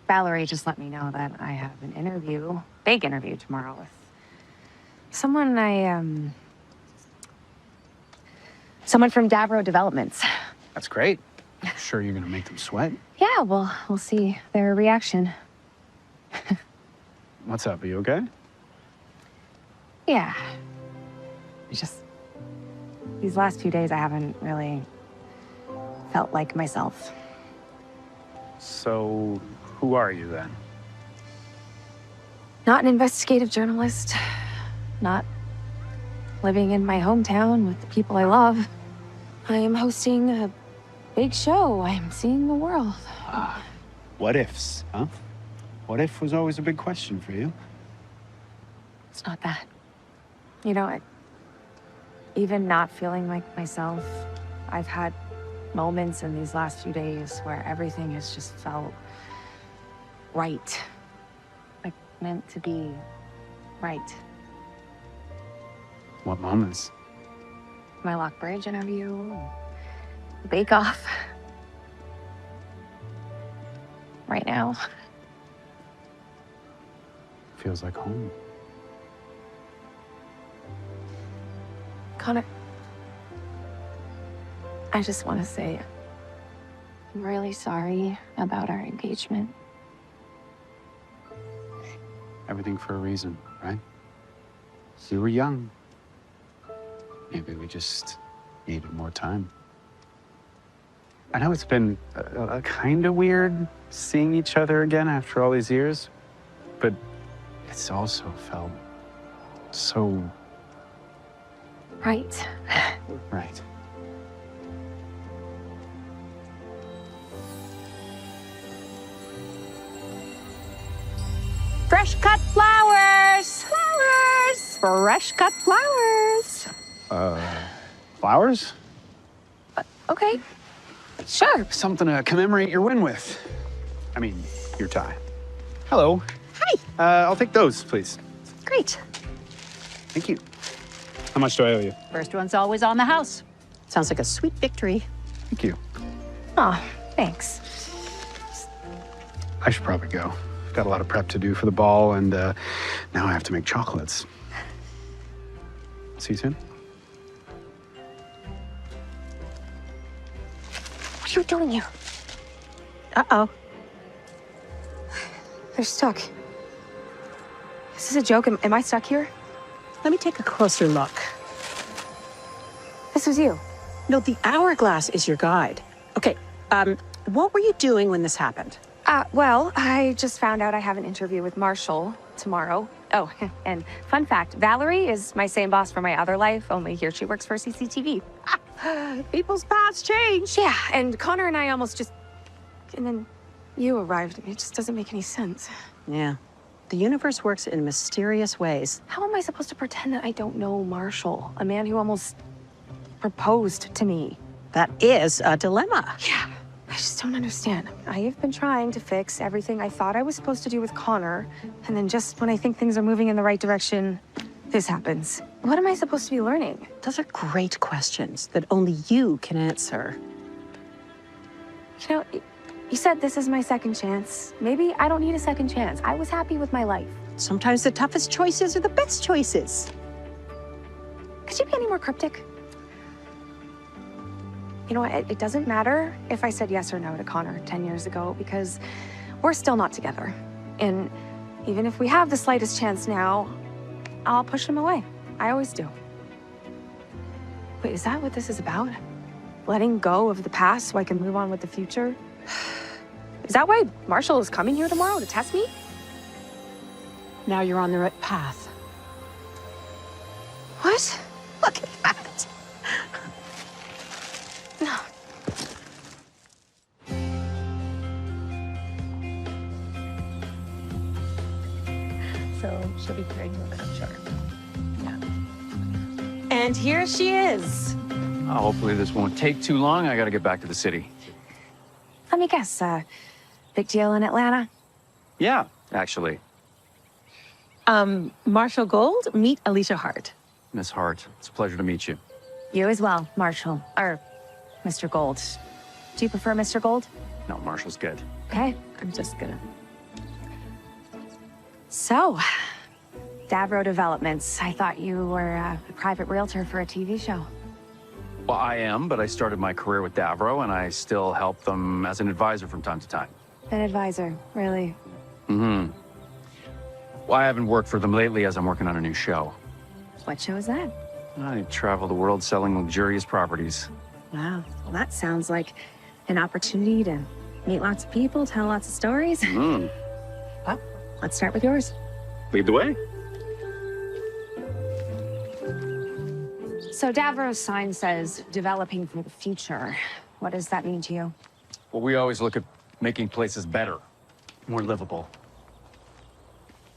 Valerie just let me know that I have an interview, big interview tomorrow with someone someone from Davro Developments. That's great. I'm sure you're gonna make them sweat. Yeah, well, we'll see their reaction. What's up? Are you okay? Yeah. It's just, these last few days I haven't really felt like myself. So, who are you then? Not an investigative journalist, not living in my hometown with the people I love. I am hosting a big show. I am seeing the world. What ifs, huh? What if was always a big question for you. It's not that. You know, even not feeling like myself, I've had moments in these last few days where everything has just felt right. Like meant to be right. What moments? My Lockbridge interview, the Bake Off. Right now. Feels like home. Connor, I just want to say I'm really sorry about our engagement. Everything for a reason, right? You were young. Maybe we just needed more time. I know it's been kind of weird seeing each other again after all these years, but it's also felt so... Right. Right. Fresh cut flowers! Flowers! Fresh cut flowers! Flowers? Okay. Sure. Something to commemorate your win with. I mean, your tie. Hello. Hi. I'll take those, please. Great. Thank you. How much do I owe you? First one's always on the house. Sounds like a sweet victory. Thank you. Aw, thanks. I should probably go. I've got a lot of prep to do for the ball, and now I have to make chocolates. See you soon. What are you doing here? Uh-oh. They're stuck. Is this a joke? Am I stuck here? Let me take a closer look. This was you. No, the hourglass is your guide. Okay, what were you doing when this happened? Well, I just found out I have an interview with Marshall tomorrow. Oh, and fun fact, Valerie is my same boss from my other life, only here she works for CCTV. People's paths change. Yeah, and Connor and I almost just... And then you arrived. It just doesn't make any sense. Yeah. The universe works in mysterious ways. How am I supposed to pretend that I don't know Marshall, a man who almost proposed to me? That is a dilemma. Yeah, I just don't understand. I have been trying to fix everything I thought I was supposed to do with Connor, and then just when I think things are moving in the right direction, this happens. What am I supposed to be learning? Those are great questions that only you can answer. You know, you said this is my second chance. Maybe I don't need a second chance. I was happy with my life. Sometimes the toughest choices are the best choices. Could you be any more cryptic? You know what? It doesn't matter if I said yes or no to Connor 10 years ago, because we're still not together. And even if we have the slightest chance now, I'll push him away. I always do. Wait, is that what this is about? Letting go of the past so I can move on with the future? Is that why Marshall is coming here tomorrow to test me? Now you're on the right path. What? Look at that. No. So she'll be pregnant, I'm sure. Yeah. And here she is. Hopefully this won't take too long. I gotta get back to the city. Let me guess, big deal in Atlanta? Yeah, actually. Marshall Gold, meet Alicia Hart. Miss Hart. It's a pleasure to meet you. You as well, Marshall. Or Mr. Gold. Do you prefer Mr. Gold? No, Marshall's good. Okay, I'm just gonna... So, Davro Developments. I thought you were a private realtor for a TV show. Well, I am, but I started my career with Davro, and I still help them as an advisor from time to time. An advisor, really? Mm-hmm. Well, I haven't worked for them lately as I'm working on a new show. What show is that? I travel the world selling luxurious properties. Wow, well, that sounds like an opportunity to meet lots of people, tell lots of stories. Mm. Well, let's start with yours. Lead the way. So Davro's sign says, developing for the future. What does that mean to you? Well, we always look at making places better, more livable.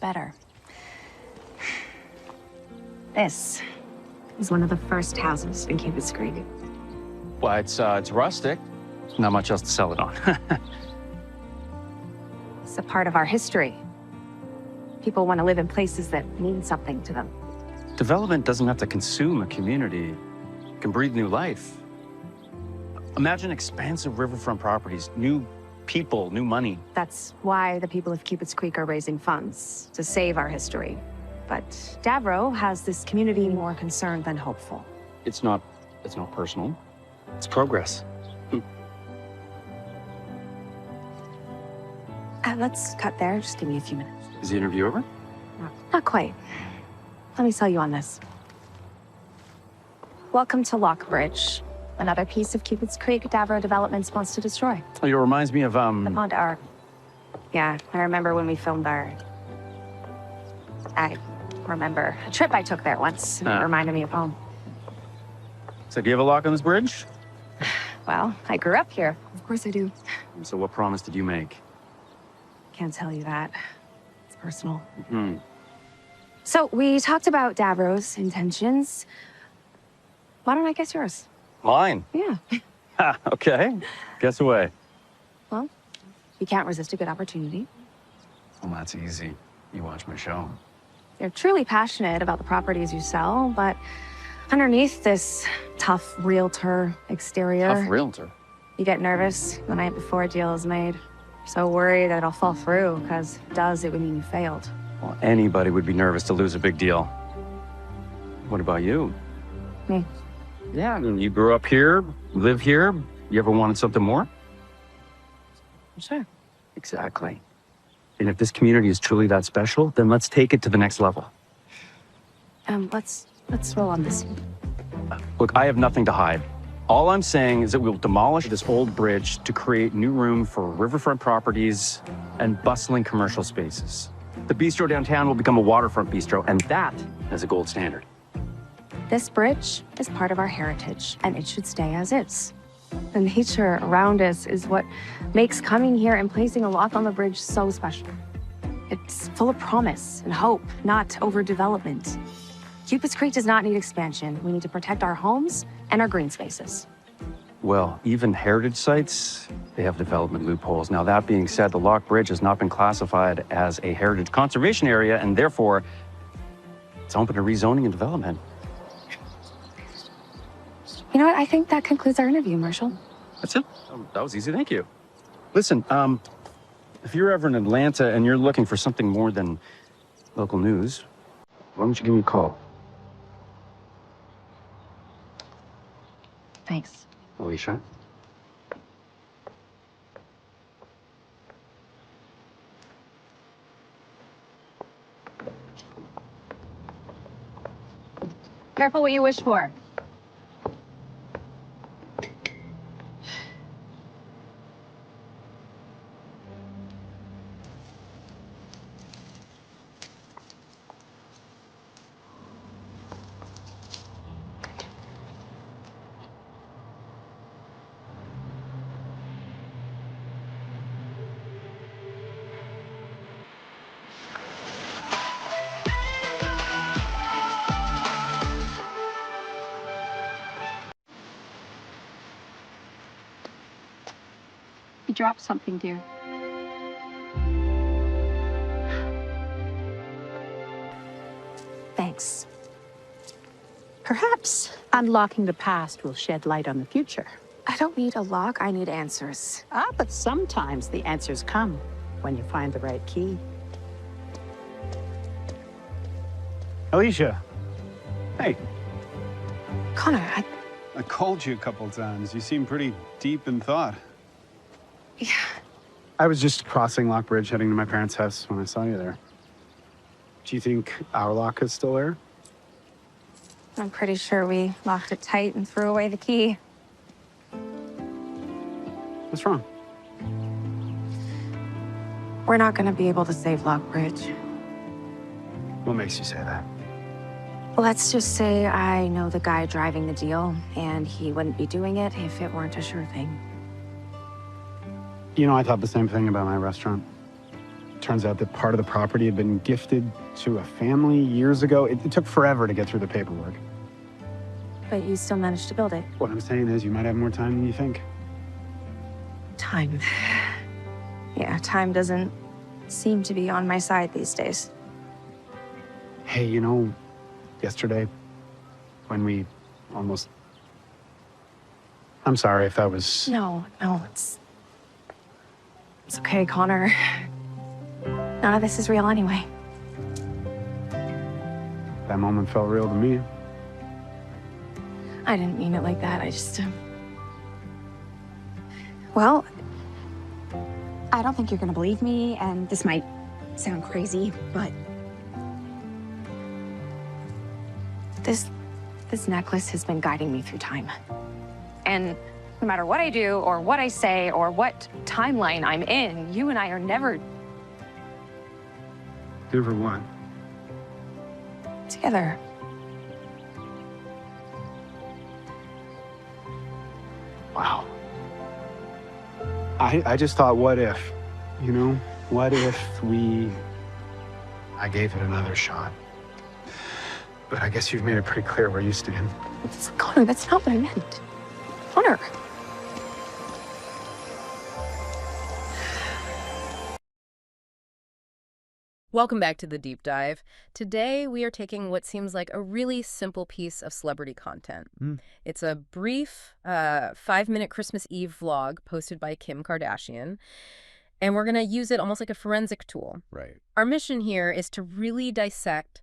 Better. This is one of the first houses in Cupid's Creek. Well, it's rustic. Not much else to sell it on. It's a part of our history. People want to live in places that mean something to them. Development doesn't have to consume a community. It can breathe new life. Imagine expansive riverfront properties, new people, new money. That's why the people of Cupid's Creek are raising funds, to save our history. But Davro has this community more concerned than hopeful. It's not personal. It's progress. Let's cut there. Just give me a few minutes. Is the interview over? Not quite. Let me sell you on this. Welcome to Lockbridge, another piece of Cupid's Creek Davro Developments wants to destroy. Oh, it reminds me of, The Pond Arc. Yeah, I remember when we filmed I remember a trip I took there once. And it reminded me of home. So do you have a lock on this bridge? Well, I grew up here. Of course I do. So what promise did you make? Can't tell you that. It's personal. Hmm. So we talked about Davro's intentions. Why don't I guess yours? Mine? Yeah. Ha, okay. Guess away. Well, you can't resist a good opportunity. Well, that's easy. You watch my show. You're truly passionate about the properties you sell, but underneath this tough realtor exterior... Tough realtor? You get nervous the night before a deal is made. You're so worried that it'll fall through, because if it does, it would mean you failed. Well, anybody would be nervous to lose a big deal. What about you? Me? Yeah, you grew up here, live here. You ever wanted something more? Sure. Exactly. And if this community is truly that special, then let's take it to the next level. Let's roll on this. Look, I have nothing to hide. All I'm saying is that we'll demolish this old bridge to create new room for riverfront properties and bustling commercial spaces. The bistro downtown will become a waterfront bistro, and that is a gold standard. This bridge is part of our heritage, and it should stay as is. The nature around us is what makes coming here and placing a lock on the bridge so special. It's full of promise and hope, not overdevelopment. Cupid's Creek does not need expansion. We need to protect our homes and our green spaces. Well, even heritage sites, they have development loopholes. Now, that being said, the Lock Bridge has not been classified as a heritage conservation area, and therefore, it's open to rezoning and development. You know what? I think that concludes our interview, Marshall. That's it? Oh, that was easy, thank you. Listen, if you're ever in Atlanta and you're looking for something more than local news, why don't you give me a call? Thanks. Alicia? Careful what you wish for. You dropped something, dear. Thanks. Perhaps unlocking the past will shed light on the future. I don't need a lock, I need answers. But sometimes the answers come when you find the right key. Alicia. Hey. Connor, I called you a couple times. You seem pretty deep in thought. Yeah. I was just crossing Lock Bridge heading to my parents' house when I saw you there. Do you think our lock is still there? I'm pretty sure we locked it tight and threw away the key. What's wrong? We're not gonna be able to save Lock Bridge. What makes you say that? Let's just say I know the guy driving the deal, and he wouldn't be doing it if it weren't a sure thing. You know, I thought the same thing about my restaurant. Turns out that part of the property had been gifted to a family years ago. It took forever to get through the paperwork. But you still managed to build it. What I'm saying is you might have more time than you think. Time. Yeah, time doesn't seem to be on my side these days. Hey, you know, yesterday, when we almost... I'm sorry if that was... No, it's okay, Connor. None of this is real anyway. That moment felt real to me. I didn't mean it like that. I just... Well, I don't think you're gonna believe me, and this might sound crazy, but... This necklace has been guiding me through time. And no matter what I do, or what I say, or what timeline I'm in, you and I are never Never what? together. Wow. I just thought, what if, you know? What if I gave it another shot? But I guess you've made it pretty clear where you stand. Connor, that's not what I meant. Connor. Welcome back to The Deep Dive. Today, we are taking what seems like a really simple piece of celebrity content. It's a brief 5-minute Christmas Eve vlog posted by Kim Kardashian, and we're going to use it almost like a forensic tool. Right. Our mission here is to really dissect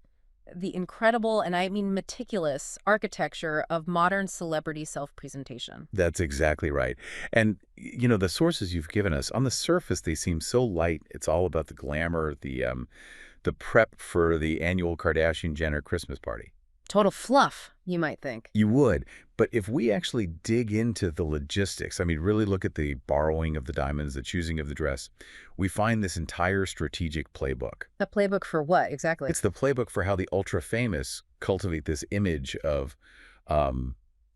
the incredible, and I mean meticulous, architecture of modern celebrity self-presentation. That's exactly right. And, you know, the sources you've given us, on the surface, they seem so light. It's all about the glamour, the prep for the annual Kardashian-Jenner Christmas party. Total fluff, you might think. You would. But if we actually dig into the logistics, I mean, really look at the borrowing of the diamonds, the choosing of the dress, we find this entire strategic playbook. A playbook for what, exactly? It's the playbook for how the ultra-famous cultivate this image of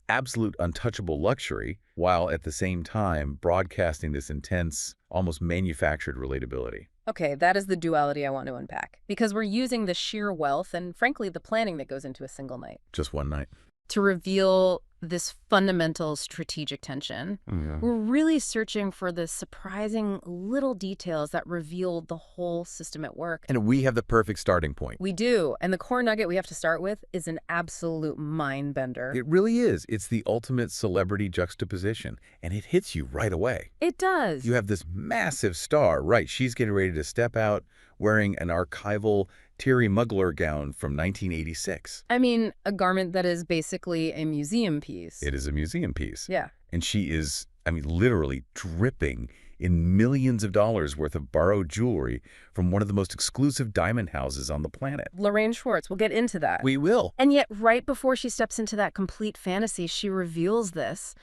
absolute untouchable luxury, while at the same time broadcasting this intense, almost manufactured relatability. Okay, that is the duality I want to unpack. Because we're using the sheer wealth and, frankly, the planning that goes into a single night Just one night. to reveal this fundamental strategic tension. Yeah. We're really searching for the surprising little details that reveal the whole system at work. And we have the perfect starting point. We do. And the core nugget we have to start with is an absolute mind bender. It really is. It's the ultimate celebrity juxtaposition, and it hits you right away. It does. You have this massive star, right? She's getting ready to step out wearing an archival Thierry Mugler gown from 1986. I mean, a garment that is basically a museum piece. It is a museum piece. Yeah. And she is, I mean, literally dripping in millions of dollars worth of borrowed jewelry from one of the most exclusive diamond houses on the planet. Lorraine Schwartz, we'll get into that. We will. And yet, right before she steps into that complete fantasy, she reveals this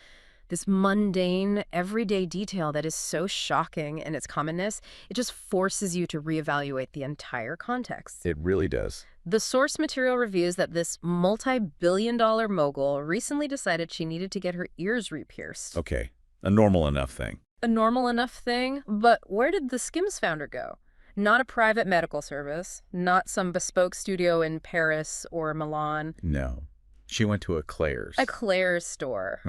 mundane, everyday detail that is so shocking in its commonness, it just forces you to reevaluate the entire context. It really does. The source material reveals that this multi-billion-dollar mogul recently decided she needed to get her ears re-pierced. Okay, a normal enough thing. A normal enough thing, but where did the Skims founder go? Not a private medical service, not some bespoke studio in Paris or Milan. No. She went to a Claire's. A Claire's store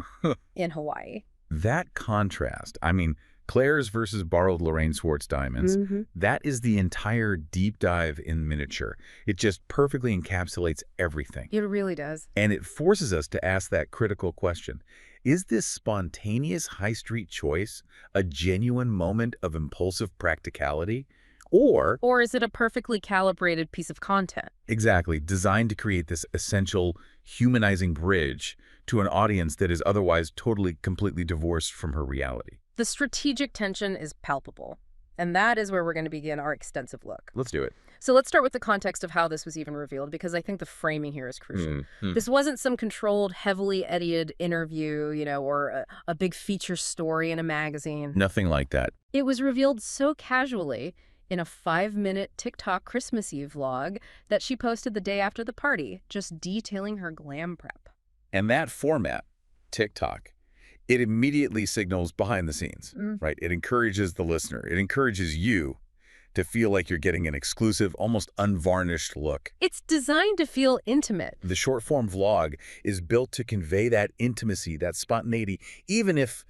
in Hawaii. That contrast, I mean, Claire's versus borrowed Lorraine Swartz diamonds. That is the entire deep dive in miniature. It just perfectly encapsulates everything. It really does. And it forces us to ask that critical question. Is this spontaneous high street choice a genuine moment of impulsive practicality? Or is it a perfectly calibrated piece of content? Exactly, designed to create this essential humanizing bridge to an audience that is otherwise totally, completely divorced from her reality? The strategic tension is palpable, and that is where we're going to begin our extensive look. Let's do it. So let's start with the context of how this was even revealed, because I think the framing here is crucial. This wasn't some controlled, heavily edited interview, or a big feature story in a magazine. Nothing like that. It was revealed so casually in a 5-minute TikTok Christmas Eve vlog that she posted the day after the party, just detailing her glam prep. And that format, TikTok, it immediately signals behind the scenes, right? It encourages the listener. It encourages you to feel like you're getting an exclusive, almost unvarnished look. It's designed to feel intimate. The short-form vlog is built to convey that intimacy, that spontaneity, even if,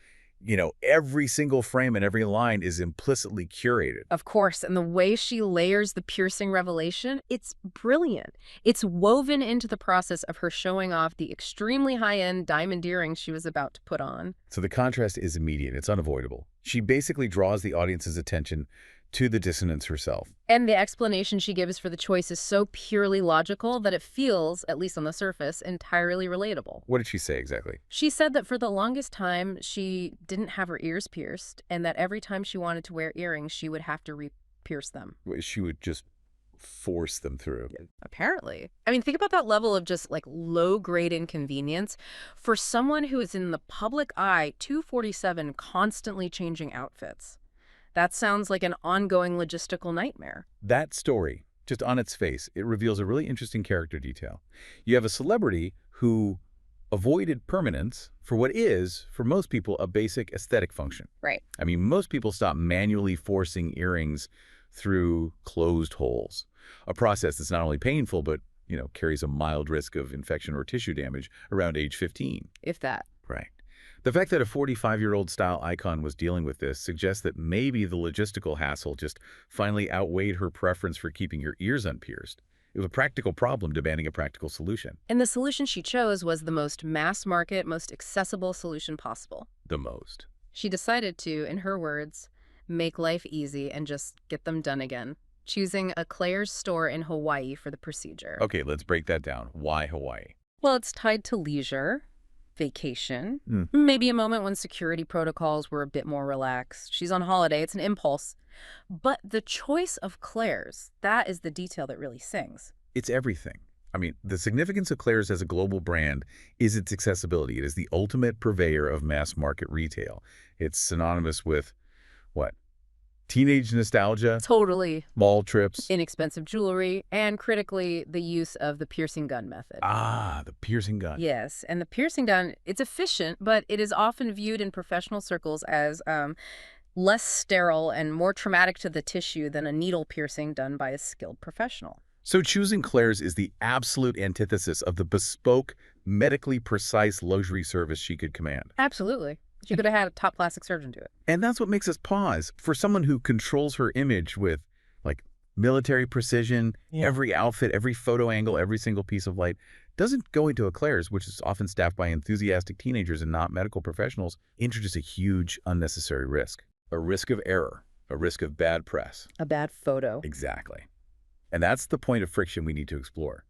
every single frame and every line is implicitly curated. Of course, and the way she layers the piercing revelation, it's brilliant. It's woven into the process of her showing off the extremely high-end diamond earrings she was about to put on. So the contrast is immediate. It's unavoidable. She basically draws the audience's attention to the dissonance herself. And the explanation she gives for the choice is so purely logical that it feels, at least on the surface, entirely relatable. What did she say exactly? She said that for the longest time, she didn't have her ears pierced, and that every time she wanted to wear earrings, she would have to re-pierce them. She would just force them through. Apparently. I mean, think about that level of just low-grade inconvenience for someone who is in the public eye 247 constantly changing outfits. That sounds like an ongoing logistical nightmare. That story, just on its face, it reveals a really interesting character detail. You have a celebrity who avoided permanence for what is, for most people, a basic aesthetic function. Right. I mean, most people stop manually forcing earrings through closed holes, a process that's not only painful, but, carries a mild risk of infection or tissue damage around age 15. If that. Right. The fact that a 45-year-old style icon was dealing with this suggests that maybe the logistical hassle just finally outweighed her preference for keeping her ears unpierced. It was a practical problem demanding a practical solution. And the solution she chose was the most mass-market, most accessible solution possible. The most. She decided to, in her words, make life easy and just get them done again, choosing a Claire's store in Hawaii for the procedure. Okay, let's break that down. Why Hawaii? Well, it's tied to leisure, vacation, maybe a moment when security protocols were a bit more relaxed. She's on holiday. It's an impulse. But the choice of Claire's, that is the detail that really sings. It's everything. I mean, the significance of Claire's as a global brand is its accessibility. It is the ultimate purveyor of mass market retail. It's synonymous with, what? Teenage nostalgia? Totally. Mall trips? Inexpensive jewelry, and critically, the use of the piercing gun method. Ah, the piercing gun. Yes, and the piercing gun, it's efficient, but it is often viewed in professional circles as less sterile and more traumatic to the tissue than a needle piercing done by a skilled professional. So choosing Claire's is the absolute antithesis of the bespoke, medically precise luxury service she could command. Absolutely. She could have had a top plastic surgeon do it. And that's what makes us pause. For someone who controls her image with, military precision, every outfit, every photo angle, every single piece of light, doesn't go into a Claire's, which is often staffed by enthusiastic teenagers and not medical professionals, introduce a huge, unnecessary risk. A risk of error, a risk of bad press. A bad photo. Exactly. And that's the point of friction we need to explore.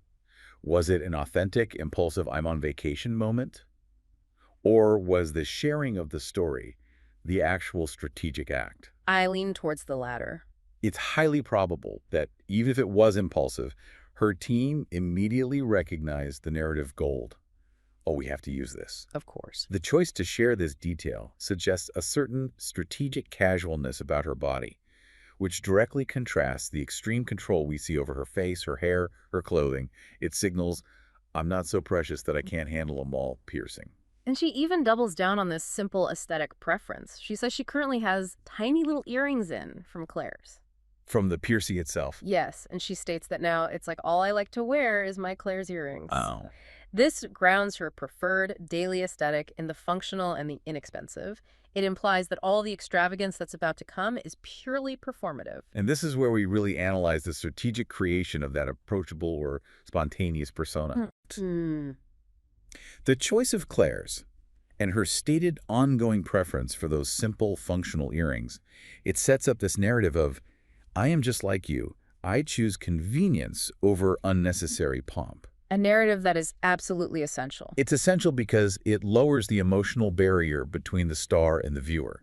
Was it an authentic, impulsive, I'm on vacation moment? Or was the sharing of the story the actual strategic act? I lean towards the latter. It's highly probable that, even if it was impulsive, her team immediately recognized the narrative gold. Oh, we have to use this. Of course. The choice to share this detail suggests a certain strategic casualness about her body, which directly contrasts the extreme control we see over her face, her hair, her clothing. It signals, I'm not so precious that I can't handle a mall piercing. And she even doubles down on this simple aesthetic preference. She says she currently has tiny little earrings in from Claire's. From the piercing itself? Yes, and she states that now it's all I like to wear is my Claire's earrings. Oh. This grounds her preferred daily aesthetic in the functional and the inexpensive. It implies that all the extravagance that's about to come is purely performative. And this is where we really analyze the strategic creation of that approachable or spontaneous persona. The choice of Claire's and her stated ongoing preference for those simple, functional earrings, it sets up this narrative of, I am just like you. I choose convenience over unnecessary pomp. A narrative that is absolutely essential. It's essential because it lowers the emotional barrier between the star and the viewer.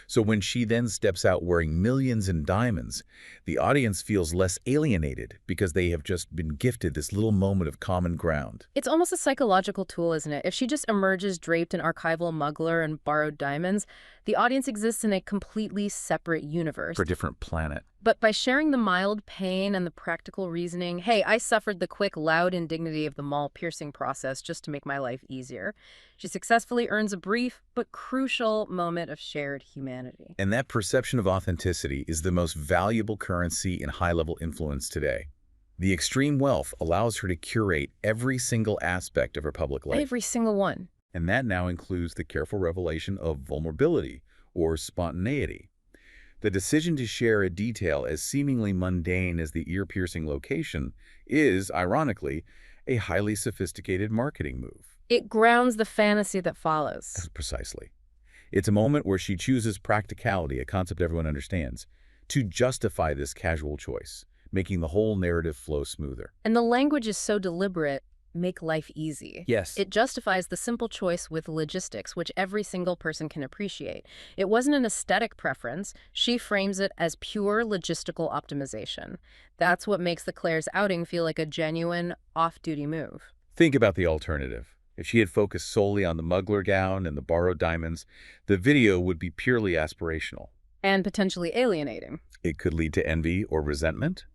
So when she then steps out wearing millions in diamonds, the audience feels less alienated because they have just been gifted this little moment of common ground. It's almost a psychological tool, isn't it? If she just emerges draped in archival muggler and borrowed diamonds, the audience exists in a completely separate universe. For a different planet. But by sharing the mild pain and the practical reasoning, hey, I suffered the quick, loud indignity of the mall-piercing process just to make my life easier, she successfully earns a brief but crucial moment of shared humanity. And that perception of authenticity is the most valuable currency in high-level influence today. The extreme wealth allows her to curate every single aspect of her public life. Every single one. And that now includes the careful revelation of vulnerability or spontaneity. The decision to share a detail as seemingly mundane as the ear-piercing location is, ironically, a highly sophisticated marketing move. It grounds the fantasy that follows. Precisely. It's a moment where she chooses practicality, a concept everyone understands, to justify this casual choice, making the whole narrative flow smoother. And the language is so deliberate. Make life easy. Yes. It justifies the simple choice with logistics, which every single person can appreciate. It wasn't an aesthetic preference. She frames it as pure logistical optimization. That's what makes the Claire's outing feel like a genuine off-duty move. Think about the alternative. If she had focused solely on the muggler gown and the borrowed diamonds, the video would be purely aspirational. And potentially alienating. It could lead to envy or resentment.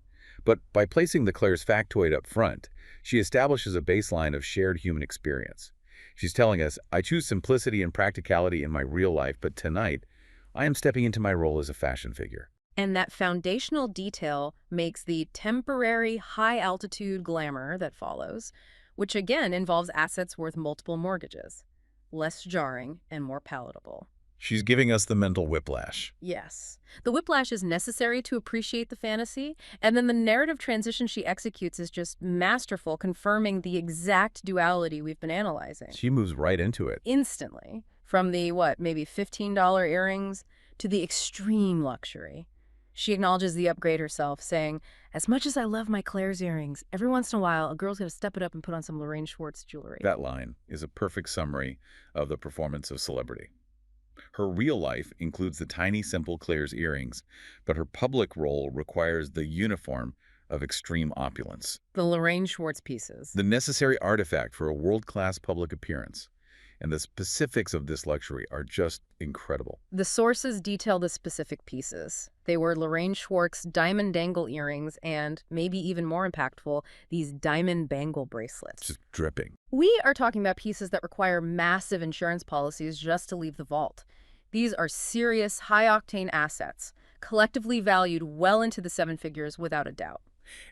But by placing the Claire's factoid up front, she establishes a baseline of shared human experience. She's telling us, I choose simplicity and practicality in my real life, but tonight, I am stepping into my role as a fashion figure. And that foundational detail makes the temporary high-altitude glamour that follows, which again involves assets worth multiple mortgages, less jarring and more palatable. She's giving us the mental whiplash. Yes. The whiplash is necessary to appreciate the fantasy, and then the narrative transition she executes is just masterful, confirming the exact duality we've been analyzing. She moves right into it. Instantly. From the, maybe $15 earrings to the extreme luxury. She acknowledges the upgrade herself, saying, as much as I love my Claire's earrings, every once in a while, a girl's going to step it up and put on some Lorraine Schwartz jewelry. That line is a perfect summary of the performance of celebrity. Her real life includes the tiny, simple Claire's earrings, but her public role requires the uniform of extreme opulence. The Lorraine Schwartz pieces. The necessary artifact for a world-class public appearance. And the specifics of this luxury are just incredible. The sources detail the specific pieces. They were Lorraine Schwartz diamond dangle earrings and, maybe even more impactful, these diamond bangle bracelets. Just dripping. We are talking about pieces that require massive insurance policies just to leave the vault. These are serious, high-octane assets, collectively valued well into the seven figures without a doubt.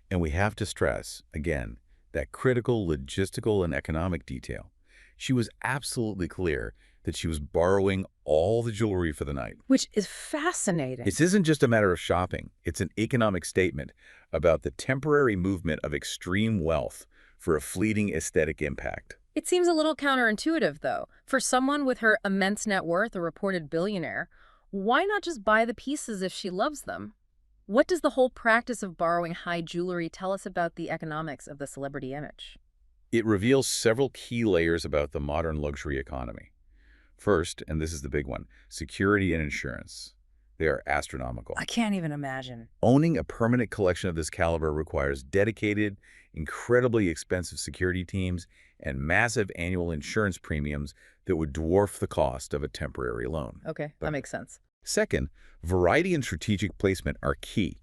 And we have to stress, again, that critical logistical and economic detail. She was absolutely clear that she was borrowing all the jewelry for the night. Which is fascinating. This isn't just a matter of shopping. It's an economic statement about the temporary movement of extreme wealth for a fleeting aesthetic impact. It seems a little counterintuitive, though. For someone with her immense net worth, a reported billionaire, why not just buy the pieces if she loves them? What does the whole practice of borrowing high jewelry tell us about the economics of the celebrity image? It reveals several key layers about the modern luxury economy. First, and this is the big one, security and insurance. They are astronomical. I can't even imagine. Owning a permanent collection of this caliber requires dedicated, incredibly expensive security teams and massive annual insurance premiums that would dwarf the cost of a temporary loan. Okay, that makes sense. Second, variety and strategic placement are key.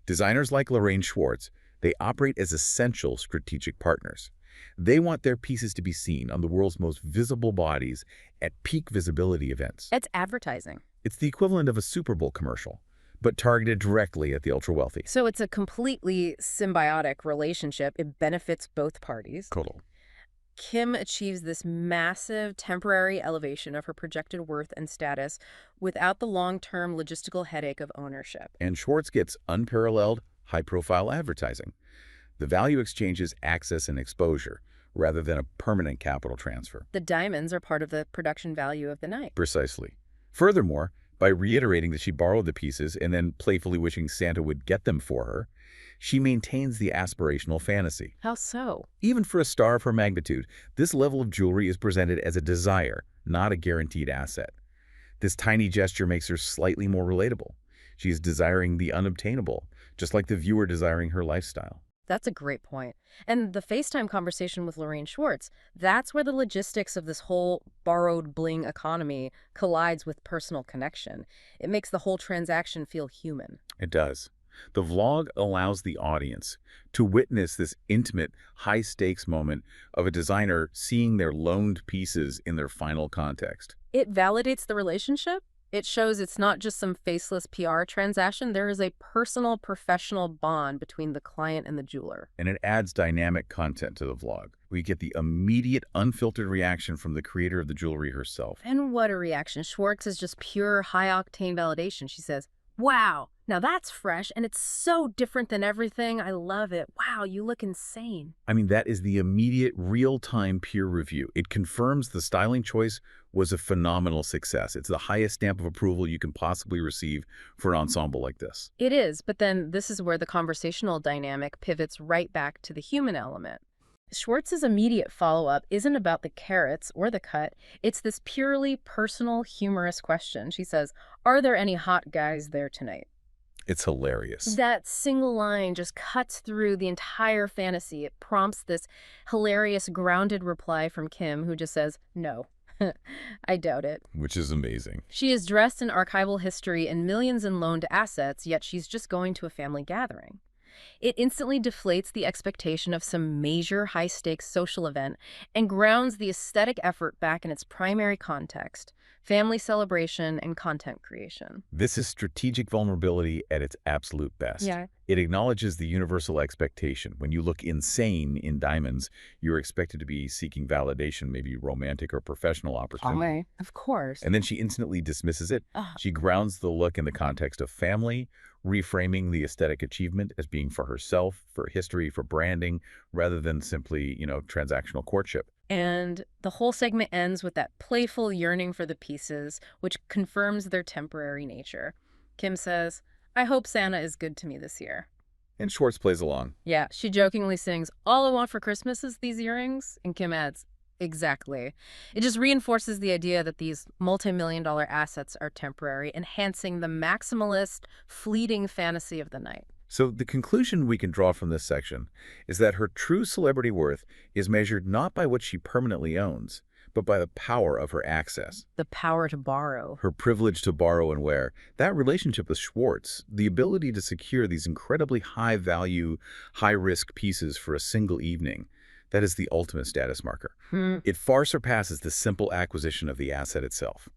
Designers like Lorraine Schwartz, they operate as essential strategic partners. They want their pieces to be seen on the world's most visible bodies at peak visibility events. It's advertising. It's the equivalent of a Super Bowl commercial, but targeted directly at the ultra-wealthy. So it's a completely symbiotic relationship. It benefits both parties. Total. Kim achieves this massive temporary elevation of her projected worth and status without the long-term logistical headache of ownership. And Schwartz gets unparalleled, high-profile advertising. The value exchanges access and exposure, rather than a permanent capital transfer. The diamonds are part of the production value of the night. Precisely. Furthermore, by reiterating that she borrowed the pieces and then playfully wishing Santa would get them for her, she maintains the aspirational fantasy. How so? Even for a star of her magnitude, this level of jewelry is presented as a desire, not a guaranteed asset. This tiny gesture makes her slightly more relatable. She is desiring the unobtainable, just like the viewer desiring her lifestyle. That's a great point. And the FaceTime conversation with Lorraine Schwartz, that's where the logistics of this whole borrowed bling economy collides with personal connection. It makes the whole transaction feel human. It does. The vlog allows the audience to witness this intimate, high-stakes moment of a designer seeing their loaned pieces in their final context. It validates the relationship. It shows it's not just some faceless PR transaction. There is a personal, professional bond between the client and the jeweler. And it adds dynamic content to the vlog. We get the immediate, unfiltered reaction from the creator of the jewelry herself. And what a reaction. Schwartz is just pure, high-octane validation. She says, "Wow, now that's fresh, and it's so different than everything. I love it. Wow, you look insane." I mean, that is the immediate, real-time peer review. It confirms the styling choice was a phenomenal success. It's the highest stamp of approval you can possibly receive for an ensemble like this. It is, but then this is where the conversational dynamic pivots right back to the human element. Schwartz's immediate follow-up isn't about the carats or the cut. It's this purely personal, humorous question. She says, "Are there any hot guys there tonight?" It's hilarious. That single line just cuts through the entire fantasy. It prompts this hilarious, grounded reply from Kim, who just says, "No." I doubt it. Which is amazing. She is dressed in archival history and millions in loaned assets, yet she's just going to a family gathering. It instantly deflates the expectation of some major high-stakes social event and grounds the aesthetic effort back in its primary context, family celebration and content creation. This is strategic vulnerability at its absolute best. Yeah. It acknowledges the universal expectation. When you look insane in diamonds, you're expected to be seeking validation, maybe romantic or professional opportunity. Of course. And then she instantly dismisses it. She grounds the look in the context of family, reframing the aesthetic achievement as being for herself, for history, for branding, rather than simply, transactional courtship. And the whole segment ends with that playful yearning for the pieces, which confirms their temporary nature. Kim says, "I hope Santa is good to me this year." And Schwartz plays along. Yeah, she jokingly sings, "All I want for Christmas is these earrings." And Kim adds, "Exactly." It just reinforces the idea that these multi-million-dollar assets are temporary, enhancing the maximalist, fleeting fantasy of the night. So the conclusion we can draw from this section is that her true celebrity worth is measured not by what she permanently owns, but by the power of her access. The power to borrow. Her privilege to borrow and wear. That relationship with Schwartz, the ability to secure these incredibly high-value, high-risk pieces for a single evening, that is the ultimate status marker. It far surpasses the simple acquisition of the asset itself.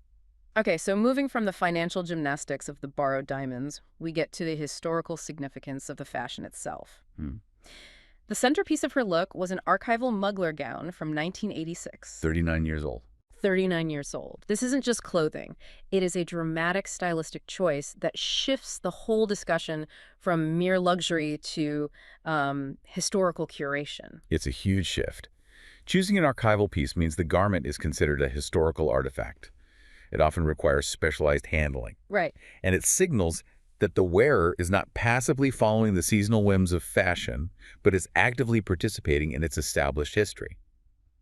Okay, so moving from the financial gymnastics of the borrowed diamonds, we get to the historical significance of the fashion itself. The centerpiece of her look was an archival Mugler gown from 1986. 39 years old. 39 years old. This isn't just clothing. It is a dramatic stylistic choice that shifts the whole discussion from mere luxury to historical curation. It's a huge shift. Choosing an archival piece means the garment is considered a historical artifact. It often requires specialized handling. Right. And it signals that the wearer is not passively following the seasonal whims of fashion, but is actively participating in its established history.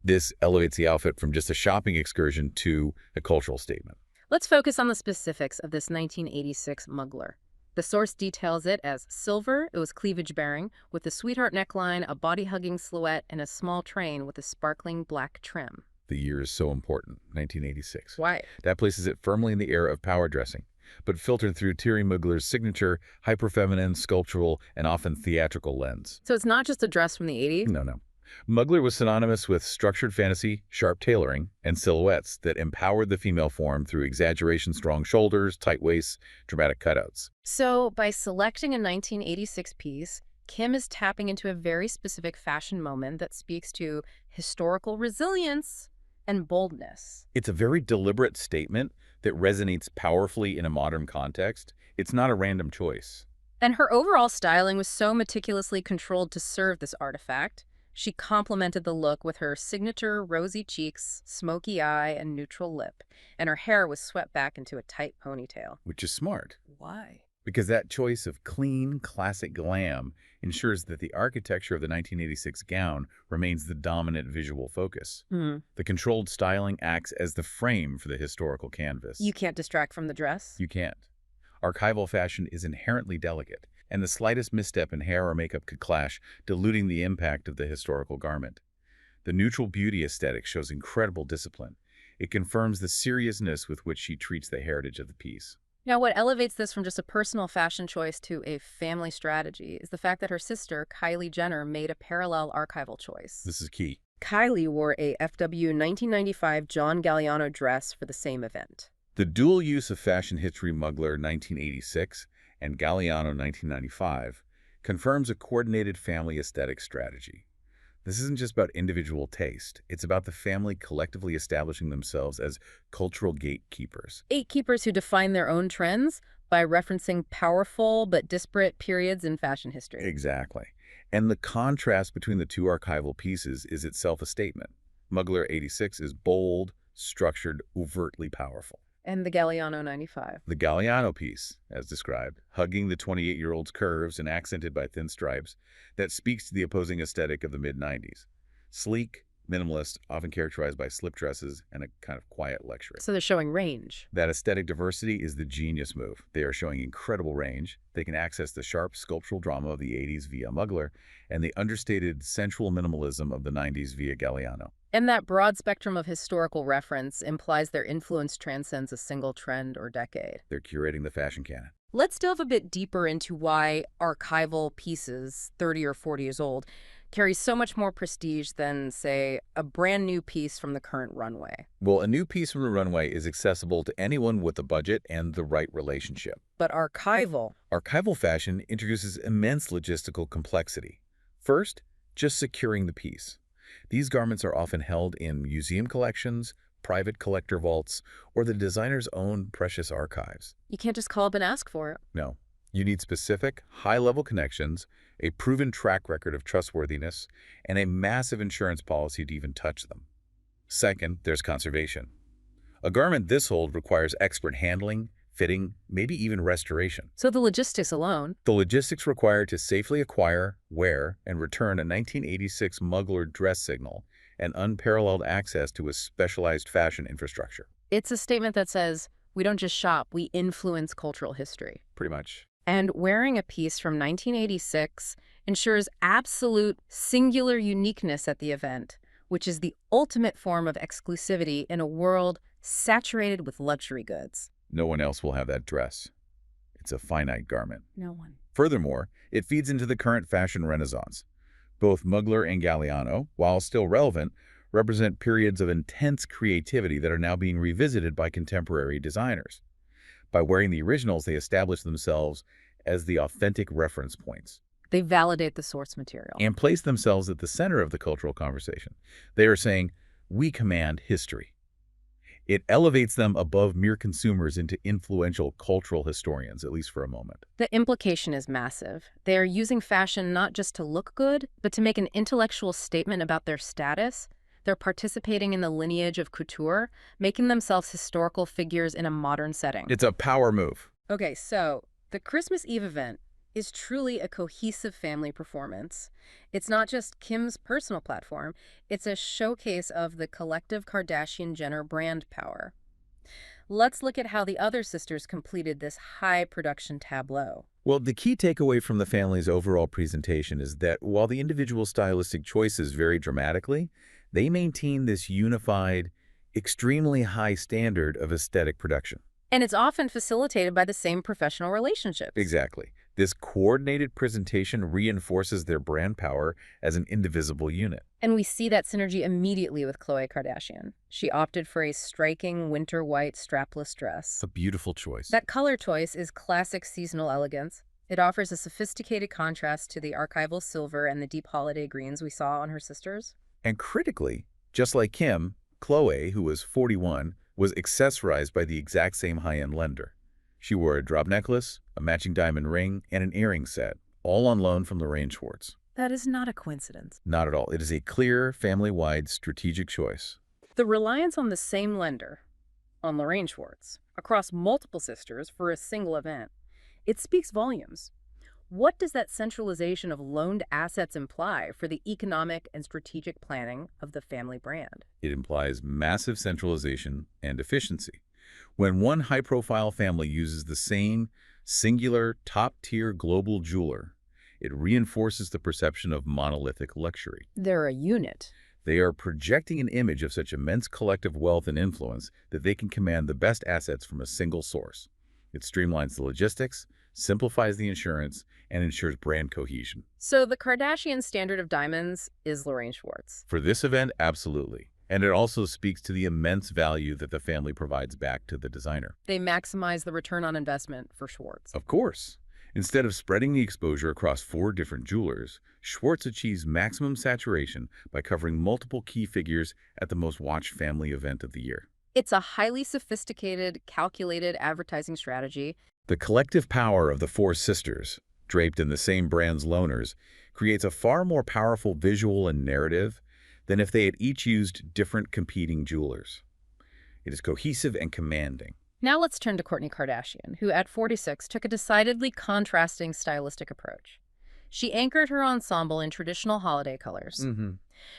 This elevates the outfit from just a shopping excursion to a cultural statement. Let's focus on the specifics of this 1986 Mugler. The source details it as silver, it was cleavage-bearing, with a sweetheart neckline, a body-hugging silhouette, and a small train with a sparkling black trim. The year is so important, 1986. Why? That places it firmly in the era of power dressing, but filtered through Thierry Mugler's signature, hyper-feminine, sculptural, and often theatrical lens. So it's not just a dress from the 80s? No. Mugler was synonymous with structured fantasy, sharp tailoring, and silhouettes that empowered the female form through exaggeration, strong shoulders, tight waists, dramatic cutouts. So by selecting a 1986 piece, Kim is tapping into a very specific fashion moment that speaks to historical resilience and boldness. It's a very deliberate statement that resonates powerfully in a modern context. It's not a random choice. And her overall styling was so meticulously controlled to serve this artifact. She complemented the look with her signature rosy cheeks, smoky eye, and neutral lip, and her hair was swept back into a tight ponytail. Which is smart. Why? Because that choice of clean, classic glam ensures that the architecture of the 1986 gown remains the dominant visual focus. The controlled styling acts as the frame for the historical canvas. You can't distract from the dress? You can't. Archival fashion is inherently delicate, and the slightest misstep in hair or makeup could clash, diluting the impact of the historical garment. The neutral beauty aesthetic shows incredible discipline. It confirms the seriousness with which she treats the heritage of the piece. Now, what elevates this from just a personal fashion choice to a family strategy is the fact that her sister, Kylie Jenner, made a parallel archival choice. This is key. Kylie wore a FW 1995 John Galliano dress for the same event. The dual use of fashion history Mugler 1986 and Galliano 1995 confirms a coordinated family aesthetic strategy. This isn't just about individual taste. It's about the family collectively establishing themselves as cultural gatekeepers. Gatekeepers who define their own trends by referencing powerful but disparate periods in fashion history. Exactly. And the contrast between the two archival pieces is itself a statement. Mugler 86 is bold, structured, overtly powerful. And the Galliano 95. The Galliano piece, as described, hugging the 28-year-old's curves and accented by thin stripes, that speaks to the opposing aesthetic of the mid-90s. Sleek, minimalist, often characterized by slip dresses and a kind of quiet luxury. So they're showing range. That aesthetic diversity is the genius move. They are showing incredible range. They can access the sharp sculptural drama of the 80s via Mugler and the understated sensual minimalism of the 90s via Galliano. And that broad spectrum of historical reference implies their influence transcends a single trend or decade. They're curating the fashion canon. Let's delve a bit deeper into why archival pieces, 30 or 40 years old, carry so much more prestige than, say, a brand new piece from the current runway. Well, a new piece from the runway is accessible to anyone with a budget and the right relationship. But archival Fashion introduces immense logistical complexity. First, just securing the piece. These garments are often held in museum collections, private collector vaults, or the designer's own precious archives. You can't just call up and ask for it. No. You need specific, high-level connections, a proven track record of trustworthiness, and a massive insurance policy to even touch them. Second, there's conservation. A garment this old requires expert handling, fitting, maybe even restoration. So the logistics alone. The logistics required to safely acquire, wear, and return a 1986 Mugler dress signal and unparalleled access to a specialized fashion infrastructure. It's a statement that says, we don't just shop, we influence cultural history. Pretty much. And wearing a piece from 1986 ensures absolute singular uniqueness at the event, which is the ultimate form of exclusivity in a world saturated with luxury goods. No one else will have that dress. It's a finite garment. No one. Furthermore, it feeds into the current fashion renaissance. Both Mugler and Galliano, while still relevant, represent periods of intense creativity that are now being revisited by contemporary designers. By wearing the originals, they establish themselves as the authentic reference points. They validate the source material. And place themselves at the center of the cultural conversation. They are saying, we command history. It elevates them above mere consumers into influential cultural historians, at least for a moment. The implication is massive. They are using fashion not just to look good, but to make an intellectual statement about their status. They're participating in the lineage of couture, making themselves historical figures in a modern setting. It's a power move. Okay, so the Christmas Eve event is truly a cohesive family performance. It's not just Kim's personal platform, it's a showcase of the collective Kardashian-Jenner brand power. Let's look at how the other sisters completed this high-production tableau. Well, the key takeaway from the family's overall presentation is that while the individual stylistic choices vary dramatically, they maintain this unified, extremely high standard of aesthetic production. And it's often facilitated by the same professional relationships. Exactly. This coordinated presentation reinforces their brand power as an indivisible unit. And we see that synergy immediately with Khloe Kardashian. She opted for a striking winter white strapless dress. A beautiful choice. That color choice is classic seasonal elegance. It offers a sophisticated contrast to the archival silver and the deep holiday greens we saw on her sisters. And critically, just like Kim, Chloe, who was 41, was accessorized by the exact same high-end lender. She wore a drop necklace, a matching diamond ring, and an earring set, all on loan from Lorraine Schwartz. That is not a coincidence. Not at all. It is a clear, family-wide strategic choice. The reliance on the same lender, on Lorraine Schwartz, across multiple sisters for a single event, it speaks volumes. What does that centralization of loaned assets imply for the economic and strategic planning of the family brand? It implies massive centralization and efficiency. When one high-profile family uses the same singular, top-tier global jeweler, it reinforces the perception of monolithic luxury. They're a unit. They are projecting an image of such immense collective wealth and influence that they can command the best assets from a single source. It streamlines the logistics, simplifies the insurance, and ensures brand cohesion. So the Kardashian standard of diamonds is Lorraine Schwartz. For this event, absolutely. And it also speaks to the immense value that the family provides back to the designer. They maximize the return on investment for Schwartz. Of course. Instead of spreading the exposure across 4 different jewelers, Schwartz achieves maximum saturation by covering multiple key figures at the most watched family event of the year. It's a highly sophisticated, calculated advertising strategy. The collective power of the 4 sisters, draped in the same brand's loaners, creates a far more powerful visual and narrative than if they had each used different competing jewelers. It is cohesive and commanding. Now let's turn to Kourtney Kardashian, who at 46 took a decidedly contrasting stylistic approach. She anchored her ensemble in traditional holiday colors.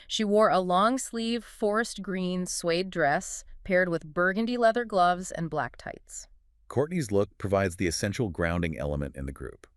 She wore a long-sleeve forest green suede dress paired with burgundy leather gloves and black tights. Kourtney's look provides the essential grounding element in the group.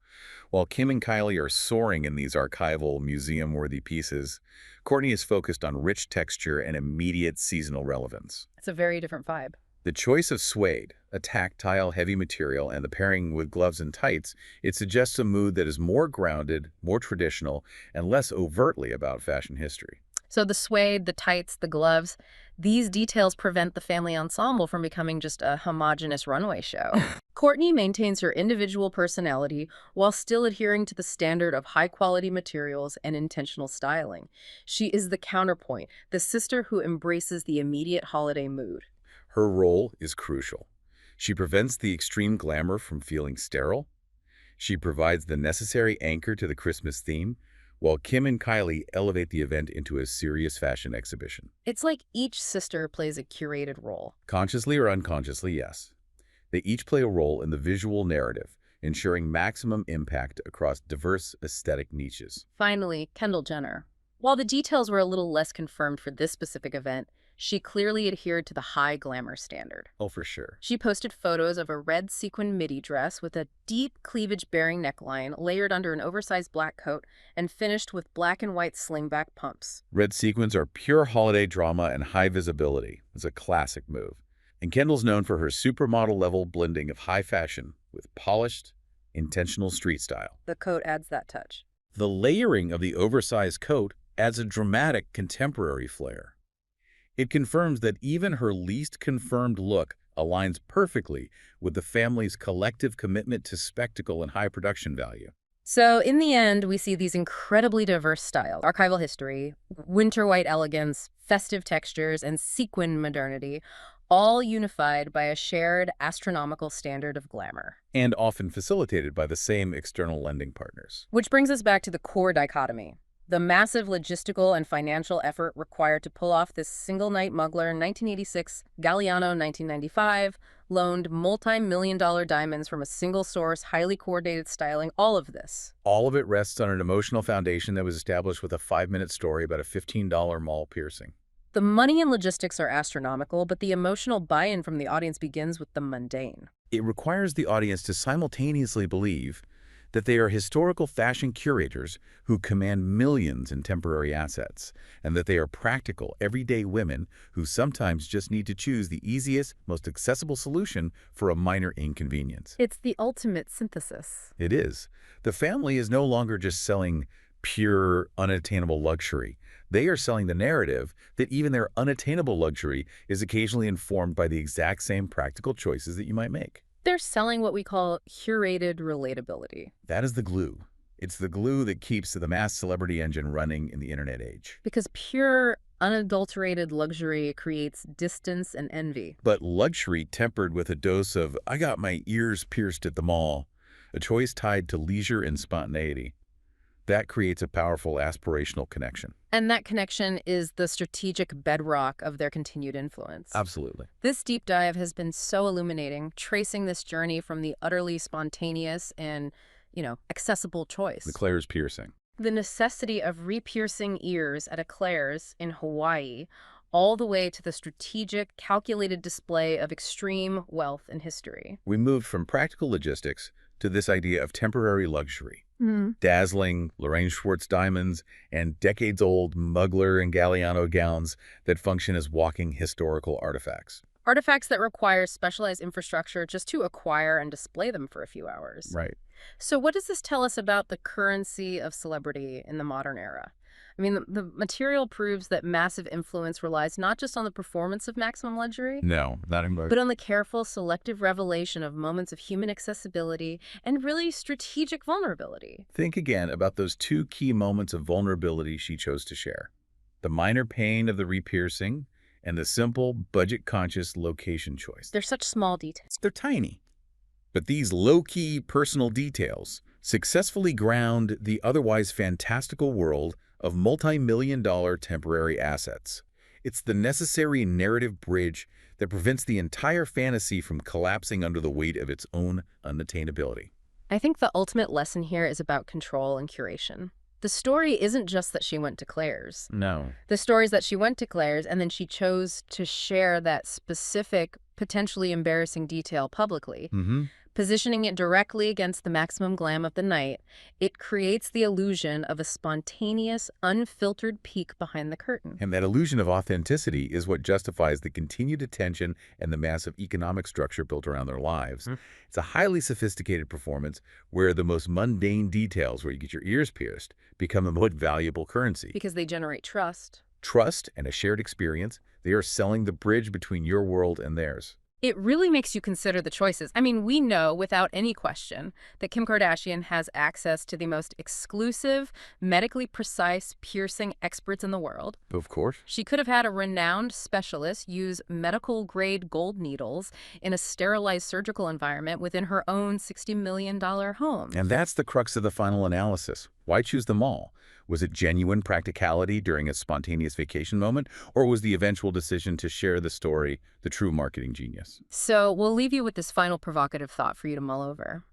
While Kim and Kylie are soaring in these archival, museum-worthy pieces, Kourtney is focused on rich texture and immediate seasonal relevance. It's a very different vibe. The choice of suede, a tactile, heavy material, and the pairing with gloves and tights, it suggests a mood that is more grounded, more traditional, and less overtly about fashion history. So the suede, the tights, the gloves, these details prevent the family ensemble from becoming just a homogeneous runway show. Kourtney maintains her individual personality while still adhering to the standard of high-quality materials and intentional styling. She is the counterpoint, the sister who embraces the immediate holiday mood. Her role is crucial. She prevents the extreme glamour from feeling sterile. She provides the necessary anchor to the Christmas theme, while Kim and Kylie elevate the event into a serious fashion exhibition. It's like each sister plays a curated role. Consciously or unconsciously, yes. They each play a role in the visual narrative, ensuring maximum impact across diverse aesthetic niches. Finally, Kendall Jenner. While the details were a little less confirmed for this specific event, she clearly adhered to the high glamour standard. Oh, for sure. She posted photos of a red sequin midi dress with a deep cleavage-bearing neckline layered under an oversized black coat and finished with black and white slingback pumps. Red sequins are pure holiday drama and high visibility. It's a classic move. And Kendall's known for her supermodel-level blending of high fashion with polished, intentional street style. The coat adds that touch. The layering of the oversized coat adds a dramatic contemporary flair. It confirms that even her least confirmed look aligns perfectly with the family's collective commitment to spectacle and high production value. So in the end, we see these incredibly diverse styles: archival history, winter white elegance, festive textures, and sequin modernity, all unified by a shared astronomical standard of glamour. And often facilitated by the same external lending partners. Which brings us back to the core dichotomy. The massive logistical and financial effort required to pull off this single-night Mugler 1986, Galliano 1995, loaned multi-million-dollar diamonds from a single source, highly coordinated styling, all of this. All of it rests on an emotional foundation that was established with a 5-minute story about a $15 mall piercing. The money and logistics are astronomical, but the emotional buy-in from the audience begins with the mundane. It requires the audience to simultaneously believe that they are historical fashion curators who command millions in temporary assets, and that they are practical, everyday women who sometimes just need to choose the easiest, most accessible solution for a minor inconvenience. It's the ultimate synthesis. It is. The family is no longer just selling pure, unattainable luxury. They are selling the narrative that even their unattainable luxury is occasionally informed by the exact same practical choices that you might make. They're selling what we call curated relatability. That is the glue. It's the glue that keeps the mass celebrity engine running in the internet age. Because pure, unadulterated luxury creates distance and envy. But luxury tempered with a dose of, I got my ears pierced at the mall, a choice tied to leisure and spontaneity, that creates a powerful aspirational connection. And that connection is the strategic bedrock of their continued influence. Absolutely. This deep dive has been so illuminating, tracing this journey from the utterly spontaneous and, accessible choice. The Claire's piercing. The necessity of re-piercing ears at a Claire's in Hawaii, all the way to the strategic, calculated display of extreme wealth and history. We moved from practical logistics to this idea of temporary luxury. Dazzling Lorraine Schwartz diamonds and decades-old Mugler and Galliano gowns that function as walking historical artifacts. Artifacts that require specialized infrastructure just to acquire and display them for a few hours. Right. So what does this tell us about the currency of celebrity in the modern era? I mean, the material proves that massive influence relies not just on the performance of maximum luxury, No, not anymore. but on the careful, selective revelation of moments of human accessibility and really strategic vulnerability. Think again about those two key moments of vulnerability she chose to share. The minor pain of the re-piercing and the simple, budget-conscious location choice. They're such small details. They're tiny. But these low-key personal details successfully ground the otherwise fantastical world of multi-million-dollar temporary assets. It's the necessary narrative bridge that prevents the entire fantasy from collapsing under the weight of its own unattainability. I think the ultimate lesson here is about control and curation. The story isn't just that she went to Claire's. No. The story is that she went to Claire's and then she chose to share that specific, potentially embarrassing detail publicly. Positioning it directly against the maximum glam of the night, it creates the illusion of a spontaneous, unfiltered peek behind the curtain. And that illusion of authenticity is what justifies the continued attention and the massive economic structure built around their lives. It's a highly sophisticated performance where the most mundane details, where you get your ears pierced, become the most valuable currency. Because they generate trust. Trust and a shared experience, they are selling the bridge between your world and theirs. It really makes you consider the choices. I mean, we know without any question that Kim Kardashian has access to the most exclusive, medically precise piercing experts in the world. Of course. She could have had a renowned specialist use medical-grade gold needles in a sterilized surgical environment within her own $60 million home. And that's the crux of the final analysis. Why choose them all? Was it genuine practicality during a spontaneous vacation moment, or was the eventual decision to share the story the true marketing genius? So we'll leave you with this final provocative thought for you to mull over.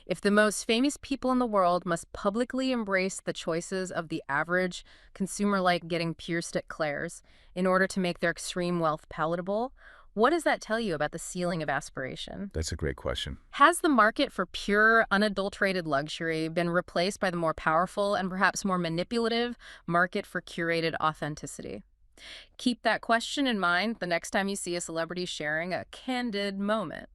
If the most famous people in the world must publicly embrace the choices of the average consumer like getting pierced at Claire's in order to make their extreme wealth palatable, what does that tell you about the ceiling of aspiration? That's a great question. Has the market for pure, unadulterated luxury been replaced by the more powerful and perhaps more manipulative market for curated authenticity? Keep that question in mind the next time you see a celebrity sharing a candid moment.